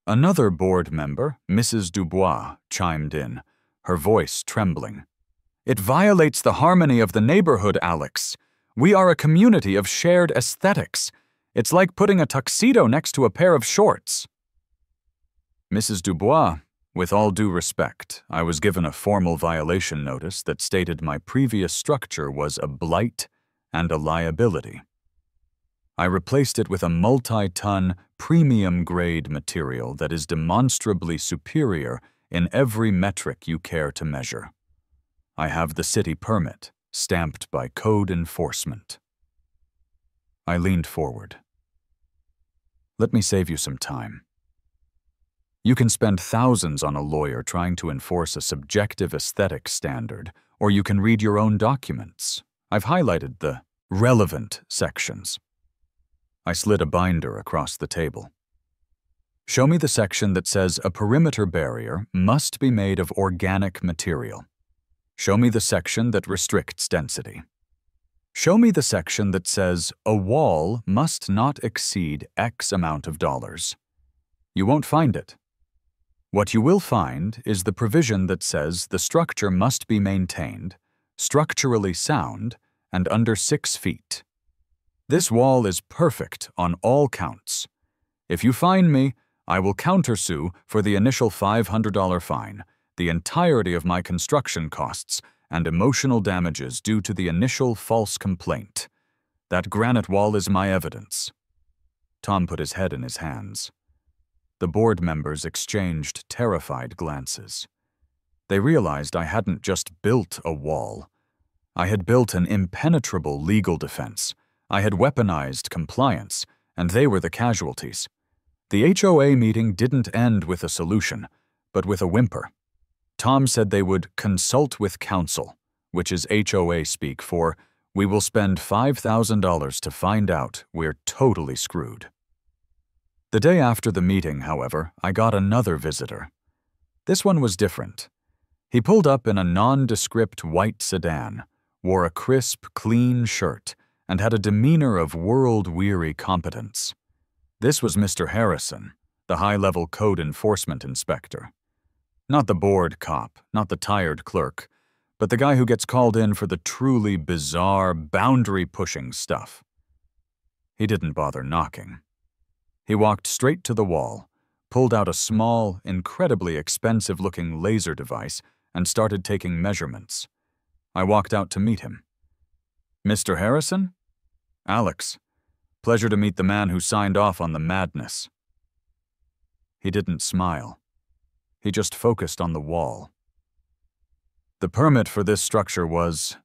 Another board member, Mrs. Dubois, chimed in, her voice trembling. "It violates the harmony of the neighborhood, Alex. We are a community of shared aesthetics. It's like putting a tuxedo next to a pair of shorts." "Mrs. Dubois, with all due respect, I was given a formal violation notice that stated my previous structure was a blight and a liability." I replaced it with a multi-ton, premium-grade material that is demonstrably superior in every metric you care to measure. I have the city permit, stamped by code enforcement. I leaned forward. Let me save you some time. You can spend thousands on a lawyer trying to enforce a subjective aesthetic standard, or you can read your own documents. I've highlighted the relevant sections. I slid a binder across the table. Show me the section that says a perimeter barrier must be made of organic material. Show me the section that restricts density. Show me the section that says a wall must not exceed X amount of dollars. You won't find it. What you will find is the provision that says the structure must be maintained, structurally sound, and under 6 feet. This wall is perfect on all counts. If you fine me, I will countersue for the initial $500 fine, the entirety of my construction costs, and emotional damages due to the initial false complaint. That granite wall is my evidence. Tom put his head in his hands. The board members exchanged terrified glances. They realized I hadn't just built a wall. I had built an impenetrable legal defense. I had weaponized compliance, and they were the casualties. The HOA meeting didn't end with a solution, but with a whimper. Tom said they would consult with counsel, which is HOA speak for, we will spend $5,000 to find out we're totally screwed. The day after the meeting, however, I got another visitor. This one was different. He pulled up in a nondescript white sedan, wore a crisp, clean shirt, and had a demeanor of world-weary competence. This was Mr. Harrison, the high-level code enforcement inspector. Not the bored cop, not the tired clerk, but the guy who gets called in for the truly bizarre, boundary-pushing stuff. He didn't bother knocking. He walked straight to the wall, pulled out a small, incredibly expensive-looking laser device, and started taking measurements. I walked out to meet him. Mr. Harrison? Alex. Pleasure to meet the man who signed off on the madness. He didn't smile. He just focused on the wall. The permit for this structure was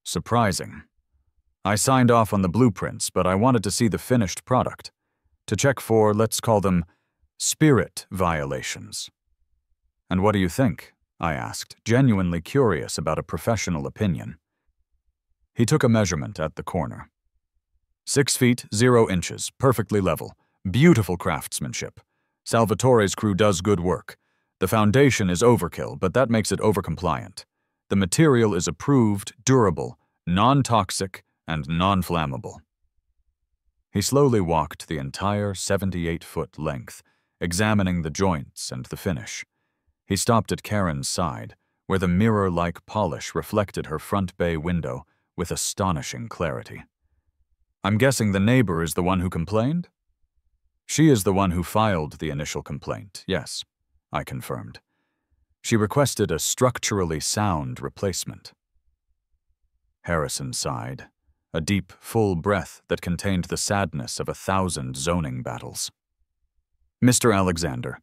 surprising. I signed off on the blueprints, but I wanted to see the finished product, to check for, let's call them, spirit violations. And what do you think? I asked, genuinely curious about a professional opinion. He took a measurement at the corner. 6 feet, 0 inches, perfectly level, beautiful craftsmanship. Salvatore's crew does good work. The foundation is overkill, but that makes it overcompliant. The material is approved, durable, non-toxic, and non-flammable. He slowly walked the entire 78-foot length, examining the joints and the finish. He stopped at Karen's side, where the mirror-like polish reflected her front bay window with astonishing clarity. I'm guessing the neighbor is the one who complained? She is the one who filed the initial complaint, yes, I confirmed. She requested a structurally sound replacement. Harrison sighed, a deep, full breath that contained the sadness of 1,000 zoning battles. Mr. Alexander,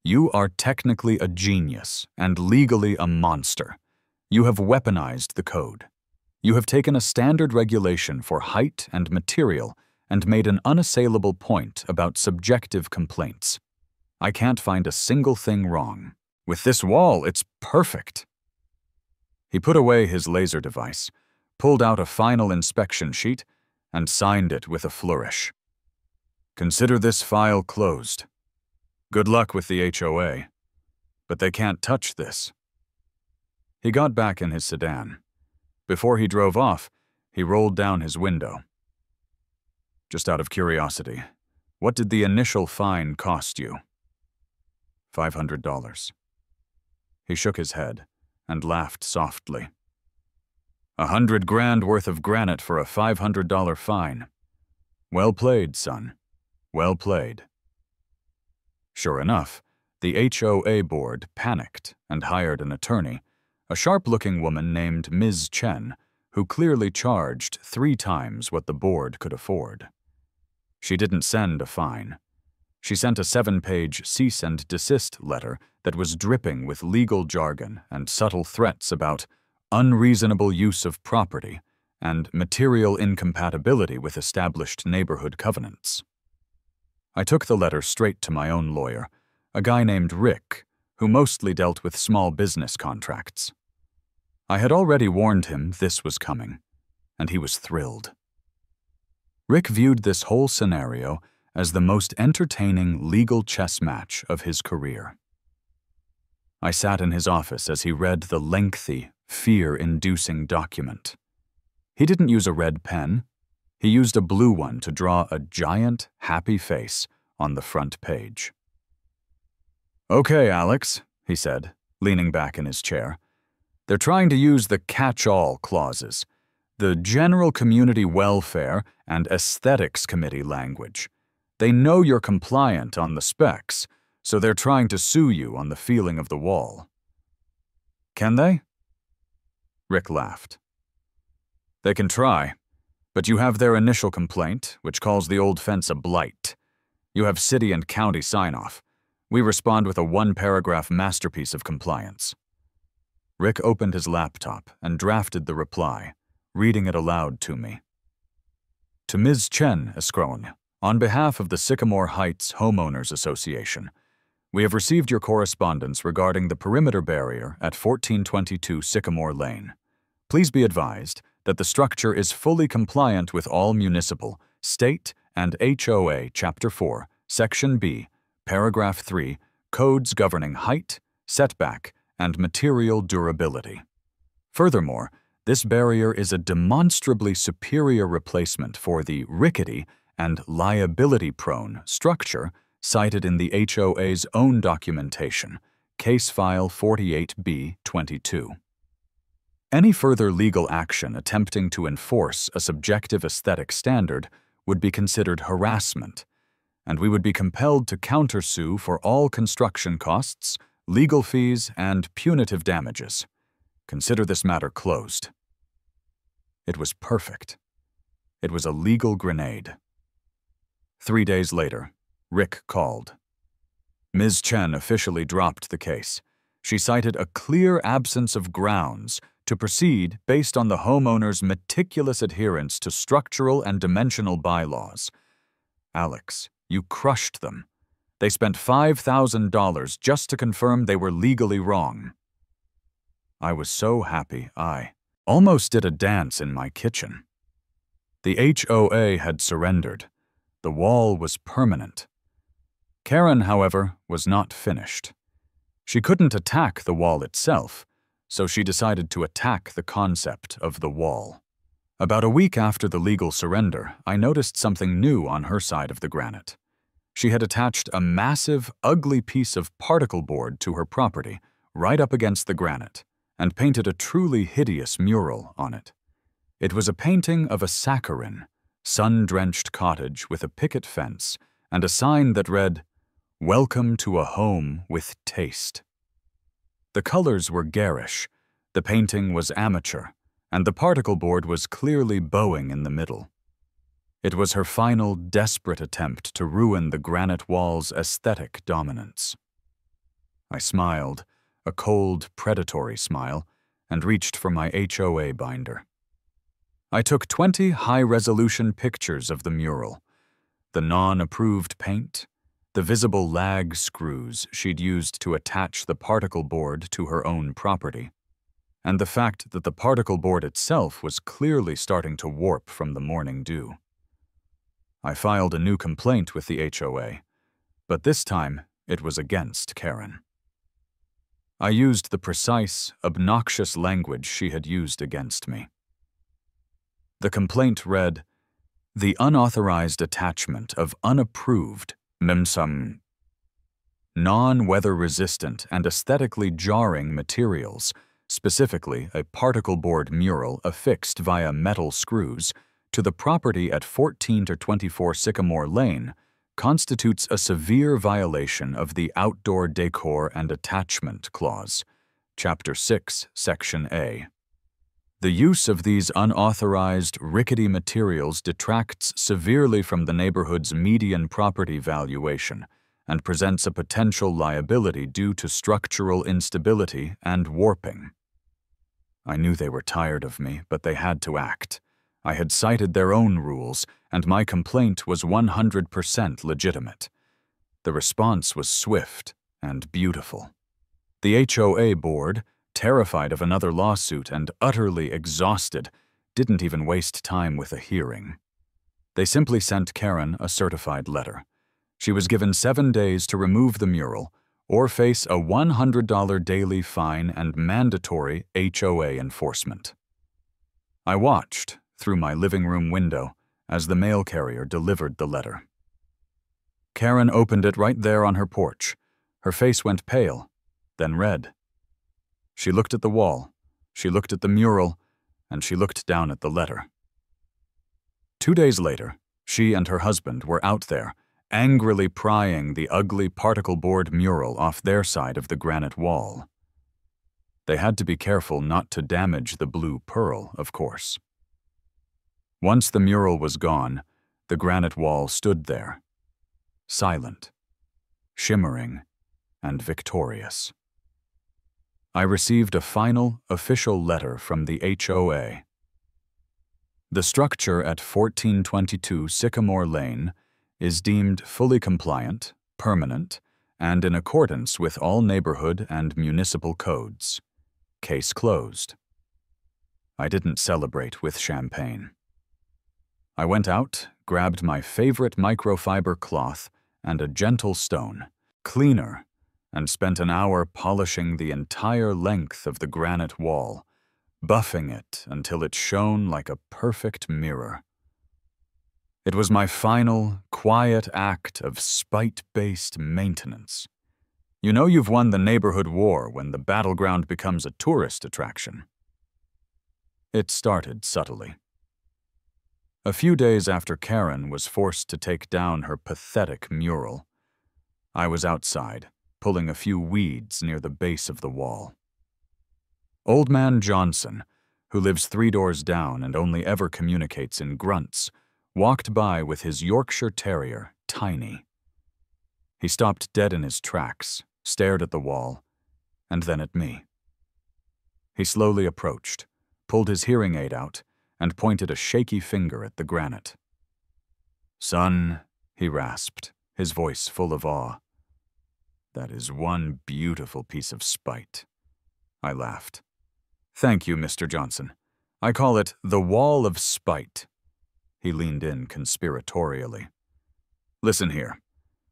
you are technically a genius and legally a monster. You have weaponized the code. You have taken a standard regulation for height and material and made an unassailable point about subjective complaints. I can't find a single thing wrong. With this wall, it's perfect. He put away his laser device, pulled out a final inspection sheet, and signed it with a flourish. Consider this file closed. Good luck with the HOA, but they can't touch this. He got back in his sedan. Before he drove off, he rolled down his window. Just out of curiosity, what did the initial fine cost you? $500. He shook his head and laughed softly. 100 grand worth of granite for a $500 fine. Well played, son. Well played. Sure enough, the HOA board panicked and hired an attorney, a sharp-looking woman named Ms. Chen, who clearly charged 3 times what the board could afford. She didn't send a fine. She sent a 7-page cease and desist letter that was dripping with legal jargon and subtle threats about unreasonable use of property and material incompatibility with established neighborhood covenants. I took the letter straight to my own lawyer, a guy named Rick, who mostly dealt with small business contracts. I had already warned him this was coming, and he was thrilled. Rick viewed this whole scenario as the most entertaining legal chess match of his career. I sat in his office as he read the lengthy, fear-inducing document. He didn't use a red pen. He used a blue one to draw a giant, happy face on the front page. "Okay, Alex," he said, leaning back in his chair. "They're trying to use the catch-all clauses, the General Community Welfare and Aesthetics Committee language. They know you're compliant on the specs, so they're trying to sue you on the feeling of the wall." "Can they?" Rick laughed. "They can try, but you have their initial complaint, which calls the old fence a blight. You have city and county sign-off. We respond with a 1-paragraph masterpiece of compliance." Rick opened his laptop and drafted the reply, reading it aloud to me. "To Ms. Chen Escrogne, on behalf of the Sycamore Heights Homeowners Association, we have received your correspondence regarding the perimeter barrier at 1422 Sycamore Lane. Please be advised that the structure is fully compliant with all municipal, state, and HOA Chapter 4, Section B, Paragraph 3, codes governing height, setback, and material durability. Furthermore, this barrier is a demonstrably superior replacement for the rickety and liability-prone structure cited in the HOA's own documentation, Case File 48B-22. Any further legal action attempting to enforce a subjective aesthetic standard would be considered harassment, and we would be compelled to countersue for all construction costs, legal fees, and punitive damages. Consider this matter closed." It was perfect. It was a legal grenade. 3 days later, Rick called. Ms. Chen officially dropped the case. She cited a clear absence of grounds to proceed based on the homeowner's meticulous adherence to structural and dimensional bylaws. "Alex, you crushed them. They spent $5,000 just to confirm they were legally wrong." I was so happy I almost did a dance in my kitchen. The HOA had surrendered. The wall was permanent. Karen, however, was not finished. She couldn't attack the wall itself, so she decided to attack the concept of the wall. About a week after the legal surrender, I noticed something new on her side of the granite. She had attached a massive, ugly piece of particle board to her property, right up against the granite, and painted a truly hideous mural on it. It was a painting of a saccharine, sun-drenched cottage with a picket fence and a sign that read, "Welcome to a home with taste." The colors were garish, the painting was amateur, and the particle board was clearly bowing in the middle. It was her final, desperate attempt to ruin the granite wall's aesthetic dominance. I smiled, a cold, predatory smile, and reached for my HOA binder. I took 20 high-resolution pictures of the mural, the non-approved paint, the visible lag screws she'd used to attach the particle board to her own property, and the fact that the particle board itself was clearly starting to warp from the morning dew. I filed a new complaint with the HOA, but this time it was against Karen. I used the precise, obnoxious language she had used against me. The complaint read, "The unauthorized attachment of unapproved non-weather-resistant and aesthetically jarring materials, specifically a particle board mural affixed via metal screws, to the property at 14-24 Sycamore Lane, constitutes a severe violation of the Outdoor Decor and Attachment Clause, Chapter 6, Section A. The use of these unauthorized, rickety materials detracts severely from the neighborhood's median property valuation and presents a potential liability due to structural instability and warping. I knew they were tired of me, but they had to act. I had cited their own rules, and my complaint was 100% legitimate. The response was swift and beautiful. The HOA board, terrified of another lawsuit and utterly exhausted, didn't even waste time with a hearing. They simply sent Karen a certified letter. She was given 7 days to remove the mural or face a $100 daily fine and mandatory HOA enforcement. I watched, through my living room window, as the mail carrier delivered the letter. Karen opened it right there on her porch. Her face went pale, then red. She looked at the wall, she looked at the mural, and she looked down at the letter. 2 days later, she and her husband were out there, angrily prying the ugly particle board mural off their side of the granite wall. They had to be careful not to damage the blue pearl, of course. Once the mural was gone, the granite wall stood there, silent, shimmering, and victorious. I received a final, official letter from the HOA. The structure at 1422 Sycamore Lane is deemed fully compliant, permanent, and in accordance with all neighborhood and municipal codes. Case closed. I didn't celebrate with champagne. I went out, grabbed my favorite microfiber cloth and a gentle stone, cleaner, and spent an hour polishing the entire length of the granite wall, buffing it until it shone like a perfect mirror. It was my final, quiet act of spite-based maintenance. You know you've won the neighborhood war when the battleground becomes a tourist attraction. It started subtly. A few days after Karen was forced to take down her pathetic mural, I was outside, pulling a few weeds near the base of the wall. Old Man Johnson, who lives 3 doors down and only ever communicates in grunts, walked by with his Yorkshire Terrier, Tiny. He stopped dead in his tracks, stared at the wall, and then at me. He slowly approached, pulled his hearing aid out, and pointed a shaky finger at the granite. "Son," he rasped, his voice full of awe. "That is one beautiful piece of spite." I laughed. "Thank you, Mr. Johnson. I call it the Wall of Spite." He leaned in conspiratorially. "Listen here.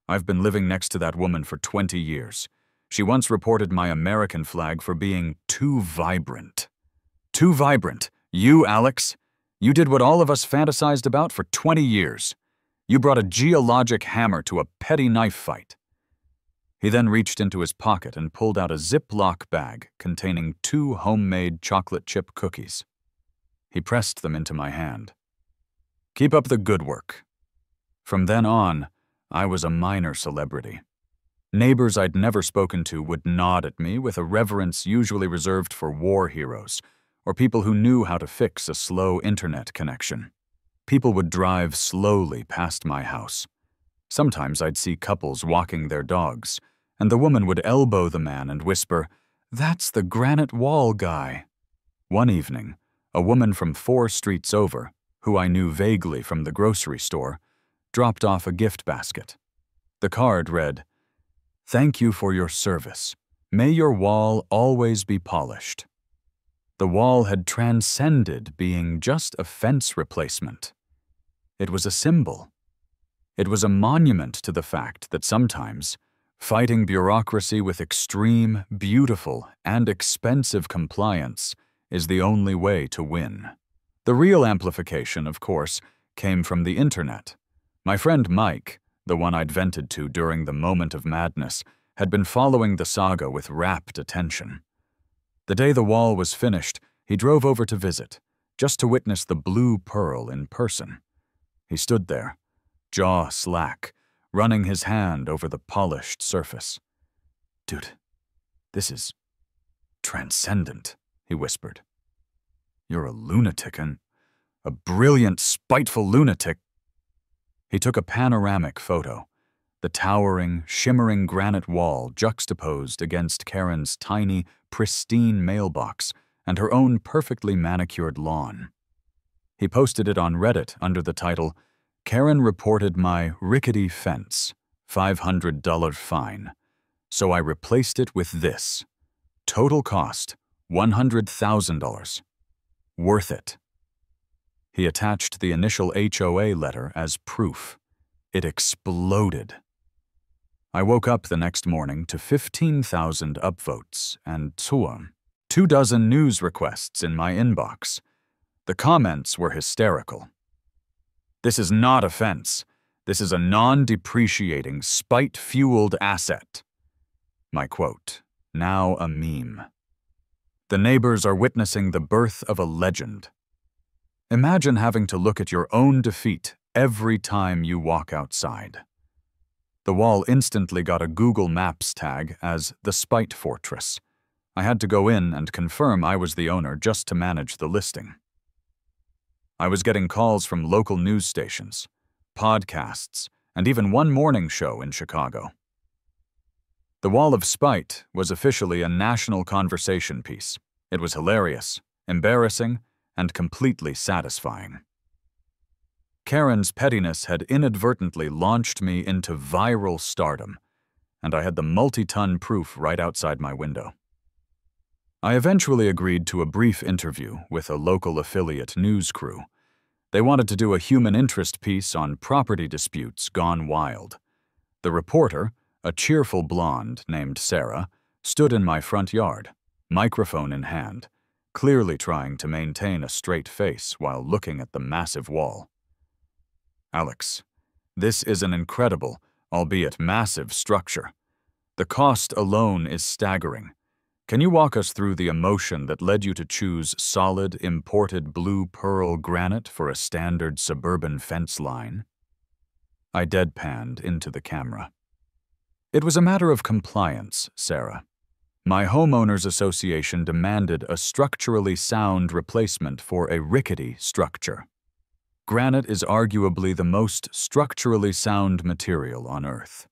I've been living next to that woman for 20 years. She once reported my American flag for being too vibrant. Too vibrant. You, Alex, you did what all of us fantasized about for 20 years. You brought a geologic hammer to a petty knife fight." He then reached into his pocket and pulled out a Ziploc bag containing 2 homemade chocolate chip cookies. He pressed them into my hand. "Keep up the good work." From then on, I was a minor celebrity. Neighbors I'd never spoken to would nod at me with a reverence usually reserved for war heroes or people who knew how to fix a slow internet connection. People would drive slowly past my house. Sometimes I'd see couples walking their dogs, and the woman would elbow the man and whisper, "That's the granite wall guy." One evening, a woman from 4 streets over, who I knew vaguely from the grocery store, dropped off a gift basket. The card read, "Thank you for your service. May your wall always be polished." The wall had transcended being just a fence replacement. It was a symbol. It was a monument to the fact that sometimes fighting bureaucracy with extreme, beautiful, and expensive compliance is the only way to win. The real amplification, of course, came from the internet. My friend Mike, the one I'd vented to during the moment of madness, had been following the saga with rapt attention. The day the wall was finished, he drove over to visit, just to witness the blue pearl in person. He stood there, jaw slack, running his hand over the polished surface. "Dude, this is transcendent," he whispered. You're a lunatic, and a brilliant, spiteful lunatic." He took a panoramic photo, the towering, shimmering granite wall juxtaposed against Karen's tiny, pristine mailbox and her own perfectly manicured lawn. He posted it on Reddit under the title, "Karen reported my rickety fence, $500 fine. So I replaced it with this. Total cost, $100,000. Worth it." He attached the initial HOA letter as proof. It exploded. I woke up the next morning to 15,000 upvotes and 24 news requests in my inbox. The comments were hysterical. "This is not a fence. This is a non-depreciating, spite-fueled asset." My quote, now a meme. "The neighbors are witnessing the birth of a legend." Imagine having to look at your own defeat every time you walk outside. The wall instantly got a Google Maps tag as the Spite Fortress. I had to go in and confirm I was the owner just to manage the listing. I was getting calls from local news stations, podcasts, and even one morning show in Chicago. The Wall of Spite was officially a national conversation piece. It was hilarious, embarrassing, and completely satisfying. Karen's pettiness had inadvertently launched me into viral stardom, and I had the multi-ton proof right outside my window. I eventually agreed to a brief interview with a local affiliate news crew. They wanted to do a human interest piece on property disputes gone wild. The reporter, a cheerful blonde named Sarah, stood in my front yard, microphone in hand, clearly trying to maintain a straight face while looking at the massive wall. "Alex, this is an incredible, albeit massive, structure. The cost alone is staggering. Can you walk us through the emotion that led you to choose solid, imported blue pearl granite for a standard suburban fence line?" I deadpanned into the camera. "It was a matter of compliance, Sarah. My homeowners association demanded a structurally sound replacement for a rickety structure. Granite is arguably the most structurally sound material on Earth.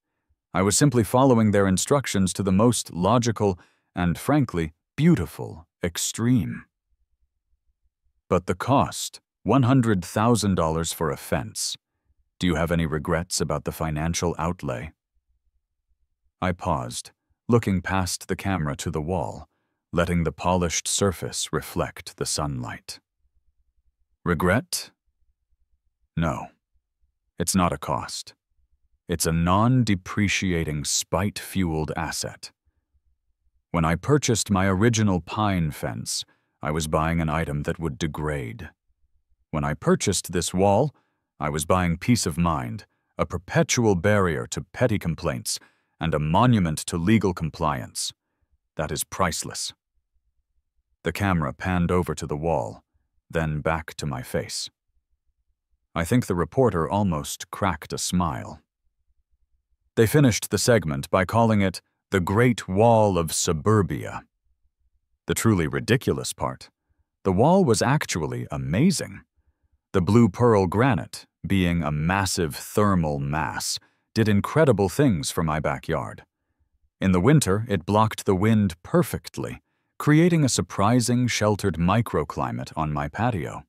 I was simply following their instructions to the most logical and, frankly, beautiful extreme." "But the cost, $100,000 for a fence. Do you have any regrets about the financial outlay?" I paused, looking past the camera to the wall, letting the polished surface reflect the sunlight. "Regret? No. It's not a cost. It's a non-depreciating, spite-fueled asset. When I purchased my original pine fence, I was buying an item that would degrade. When I purchased this wall, I was buying peace of mind, a perpetual barrier to petty complaints, and a monument to legal compliance. That is priceless." The camera panned over to the wall, then back to my face. I think the reporter almost cracked a smile. They finished the segment by calling it the Great Wall of Suburbia. The truly ridiculous part, the wall was actually amazing. The blue pearl granite, being a massive thermal mass, did incredible things for my backyard. In the winter, it blocked the wind perfectly, creating a surprising sheltered microclimate on my patio.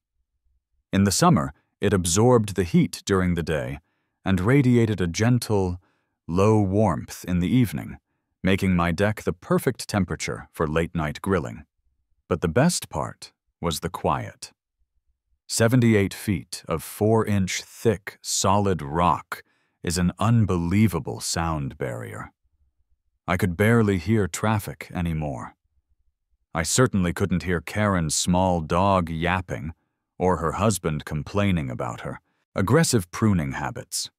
In the summer, it absorbed the heat during the day and radiated a gentle, low warmth in the evening, making my deck the perfect temperature for late-night grilling. But the best part was the quiet. 78 feet of 4-inch thick, solid rock is an unbelievable sound barrier. I could barely hear traffic anymore. I certainly couldn't hear Karen's small dog yapping or her husband complaining about her aggressive pruning habits.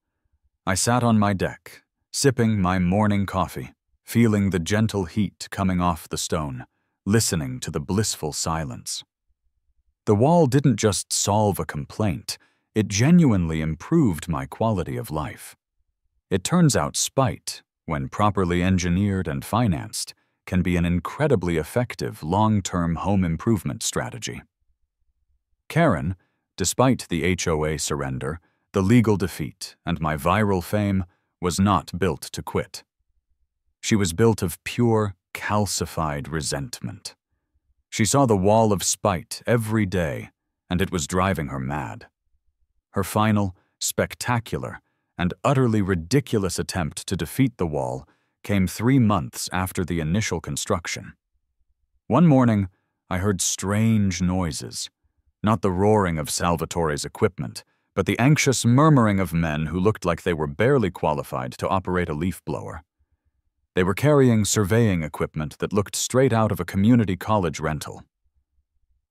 I sat on my deck, sipping my morning coffee, feeling the gentle heat coming off the stone, listening to the blissful silence. The wall didn't just solve a complaint, it genuinely improved my quality of life. It turns out spite, when properly engineered and financed, can be an incredibly effective long-term home improvement strategy. Karen, despite the HOA surrender, the legal defeat, and my viral fame, was not built to quit. She was built of pure, calcified resentment. She saw the wall of spite every day, and it was driving her mad. Her final, spectacular, and utterly ridiculous attempt to defeat the wall came 3 months after the initial construction. One morning, I heard strange noises, not the roaring of Salvatore's equipment, but the anxious murmuring of men who looked like they were barely qualified to operate a leaf blower. They were carrying surveying equipment that looked straight out of a community college rental.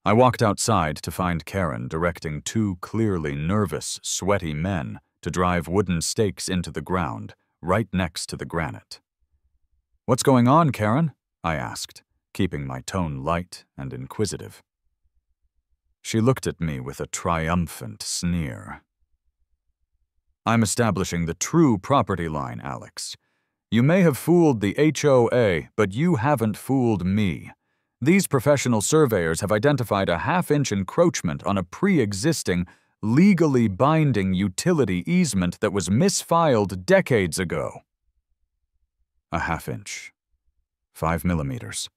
I walked outside to find Karen directing 2 clearly nervous, sweaty men to drive wooden stakes into the ground, right next to the granite. "What's going on, Karen?" I asked, keeping my tone light and inquisitive. She looked at me with a triumphant sneer. "I'm establishing the true property line, Alex. You may have fooled the HOA, but you haven't fooled me. These professional surveyors have identified a half-inch encroachment on a pre-existing, legally binding utility easement that was misfiled decades ago." A half-inch. 5 millimeters.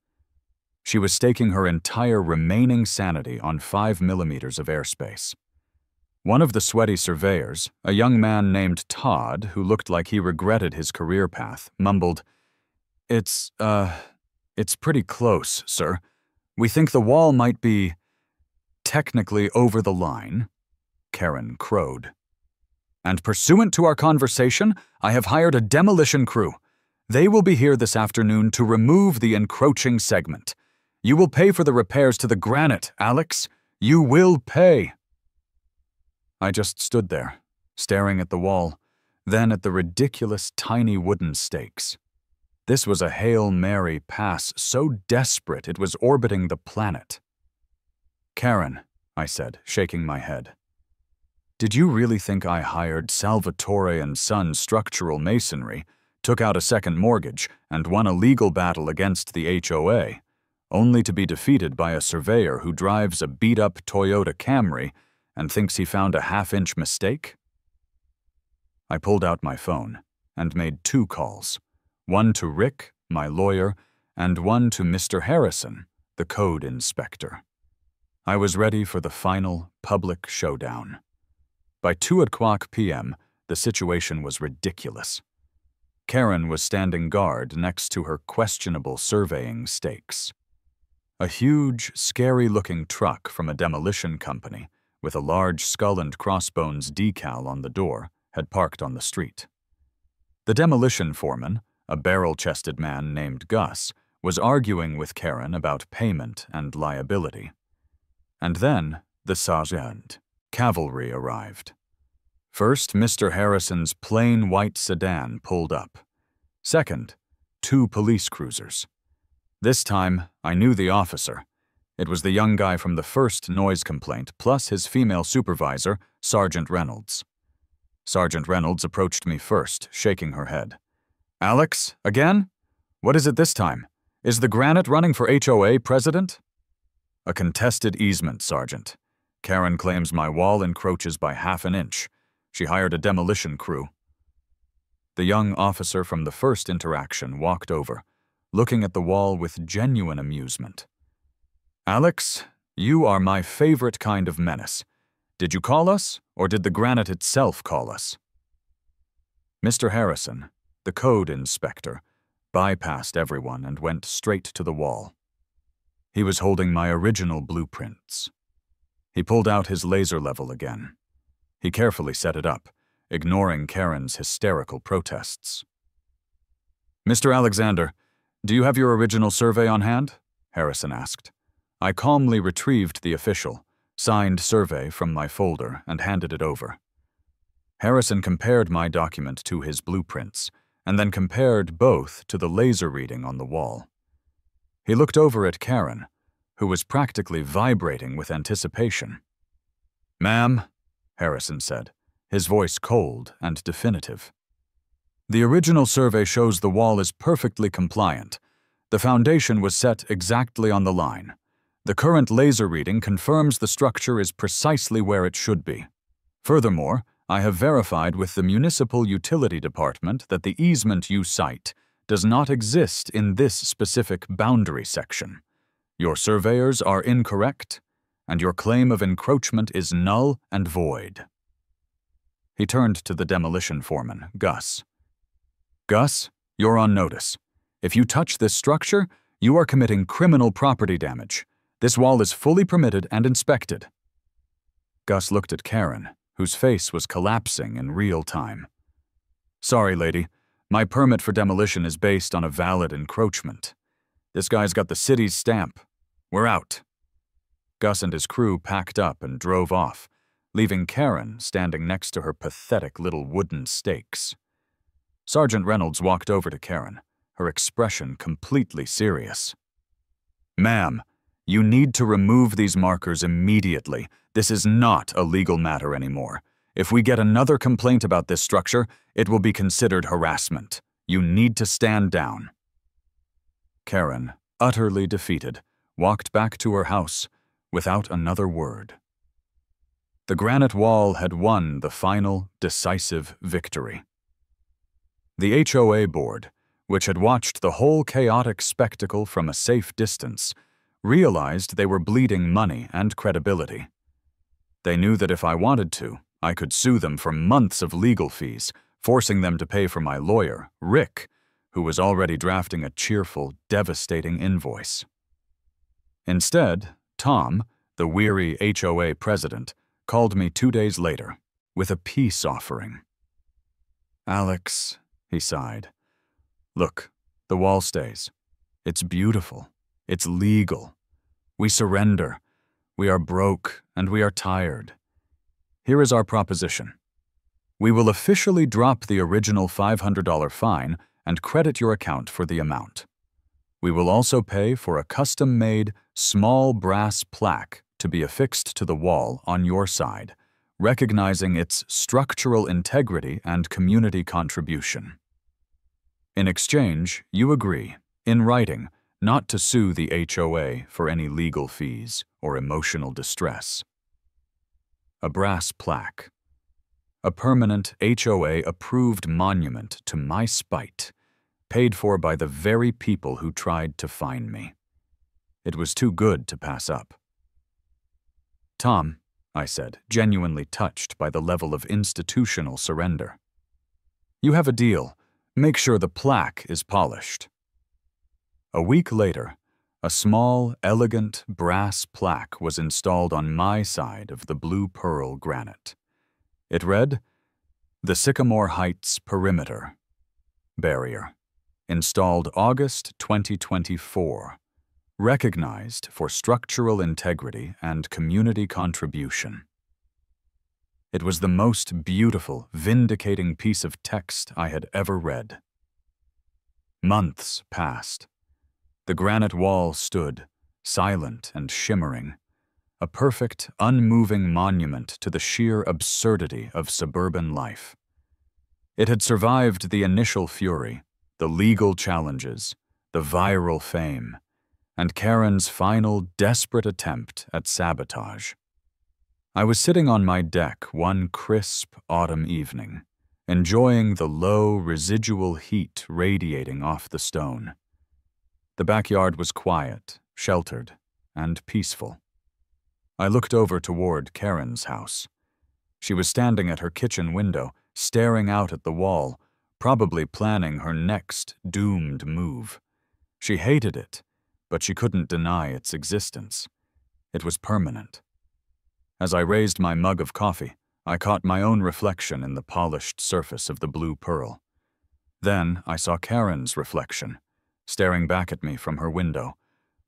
She was staking her entire remaining sanity on 5 millimeters of airspace. One of the sweaty surveyors, a young man named Todd, who looked like he regretted his career path, mumbled, It's pretty close, sir. We think the wall might be technically over the line," Karen crowed. "And pursuant to our conversation, I have hired a demolition crew. They will be here this afternoon to remove the encroaching segment. You will pay for the repairs to the granite, Alex. You will pay." I just stood there, staring at the wall, then at the ridiculous tiny wooden stakes. This was a Hail Mary pass so desperate it was orbiting the planet. "Karen," I said, shaking my head, "did you really think I hired Salvatore and Son Structural Masonry, took out a second mortgage, and won a legal battle against the HOA, only to be defeated by a surveyor who drives a beat-up Toyota Camry and thinks he found a half-inch mistake?" I pulled out my phone and made 2 calls, one to Rick, my lawyer, and one to Mr. Harrison, the code inspector. I was ready for the final, public showdown. By 2:00 p.m., the situation was ridiculous. Karen was standing guard next to her questionable surveying stakes. A huge, scary-looking truck from a demolition company, with a large skull and crossbones decal on the door, had parked on the street. The demolition foreman, a barrel-chested man named Gus, was arguing with Karen about payment and liability. And then the sergeant, cavalry, arrived. First, Mr. Harrison's plain white sedan pulled up. Second, 2 police cruisers. This time, I knew the officer. It was the young guy from the first noise complaint, plus his female supervisor, Sergeant Reynolds. Sergeant Reynolds approached me first, shaking her head. "Alex, again? What is it this time? Is the Granite running for HOA president?" "A contested easement, Sergeant. Karen claims my wall encroaches by half an inch. She hired a demolition crew." The young officer from the first interaction walked over, looking at the wall with genuine amusement. "Alex, you are my favorite kind of menace. Did you call us, or did the Granite itself call us?" Mr. Harrison, the code inspector, bypassed everyone and went straight to the wall. He was holding my original blueprints. He pulled out his laser level again. He carefully set it up, ignoring Karen's hysterical protests. "Mr. Alexander, do you have your original survey on hand?" Harrison asked. I calmly retrieved the official, signed survey from my folder and handed it over. Harrison compared my document to his blueprints, and then compared both to the laser reading on the wall. He looked over at Karen, who was practically vibrating with anticipation. "Ma'am," Harrison said, his voice cold and definitive. "The original survey shows the wall is perfectly compliant. The foundation was set exactly on the line. The current laser reading confirms the structure is precisely where it should be. Furthermore, I have verified with the Municipal Utility Department that the easement you cite does not exist in this specific boundary section. Your surveyors are incorrect, and your claim of encroachment is null and void." He turned to the demolition foreman, Gus. "Gus, you're on notice. If you touch this structure, you are committing criminal property damage. This wall is fully permitted and inspected." Gus looked at Karen, whose face was collapsing in real time. "Sorry, lady. My permit for demolition is based on a valid encroachment. This guy's got the city's stamp. We're out." Gus and his crew packed up and drove off, leaving Karen standing next to her pathetic little wooden stakes. Sergeant Reynolds walked over to Karen, her expression completely serious. "Ma'am, you need to remove these markers immediately. This is not a legal matter anymore. If we get another complaint about this structure, it will be considered harassment. You need to stand down." Karen, utterly defeated, walked back to her house without another word. The granite wall had won the final, decisive victory. The HOA board, which had watched the whole chaotic spectacle from a safe distance, realized they were bleeding money and credibility. They knew that if I wanted to, I could sue them for months of legal fees, forcing them to pay for my lawyer, Rick, who was already drafting a cheerful, devastating invoice. Instead, Tom, the weary HOA president, called me 2 days later with a peace offering. "Alex," he sighed, "look, the wall stays. It's beautiful. It's legal. We surrender. We are broke and we are tired. Here is our proposition. We will officially drop the original $500 fine and credit your account for the amount. We will also pay for a custom-made, small brass plaque to be affixed to the wall on your side, recognizing its structural integrity and community contribution. In exchange, you agree, in writing, not to sue the HOA for any legal fees or emotional distress." A brass plaque. A permanent HOA-approved monument to my spite, paid for by the very people who tried to fine me. It was too good to pass up. "Tom," I said, genuinely touched by the level of institutional surrender. "You have a deal. Make sure the plaque is polished." A week later, a small, elegant brass plaque was installed on my side of the blue pearl granite. It read, "The Sycamore Heights Perimeter Barrier, installed August 2024, recognized for structural integrity and community contribution." It was the most beautiful, vindicating piece of text I had ever read. Months passed. The granite wall stood, silent and shimmering, a perfect, unmoving monument to the sheer absurdity of suburban life. It had survived the initial fury, the legal challenges, the viral fame, and Karen's final desperate attempt at sabotage. I was sitting on my deck one crisp autumn evening, enjoying the low, residual heat radiating off the stone. The backyard was quiet, sheltered, and peaceful. I looked over toward Karen's house. She was standing at her kitchen window, staring out at the wall, probably planning her next doomed move. She hated it, but she couldn't deny its existence. It was permanent. As I raised my mug of coffee, I caught my own reflection in the polished surface of the blue pearl. Then I saw Karen's reflection, staring back at me from her window,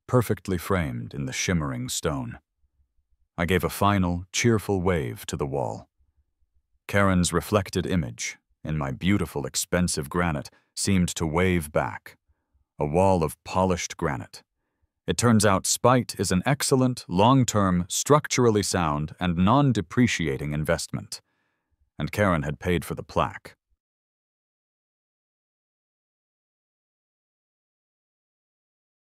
perfectly framed in the shimmering stone. I gave a final, cheerful wave to the wall. Karen's reflected image, in my beautiful, expensive granite, seemed to wave back. A wall of polished granite. It turns out spite is an excellent, long-term, structurally sound, and non-depreciating investment. And Karen had paid for the plaque.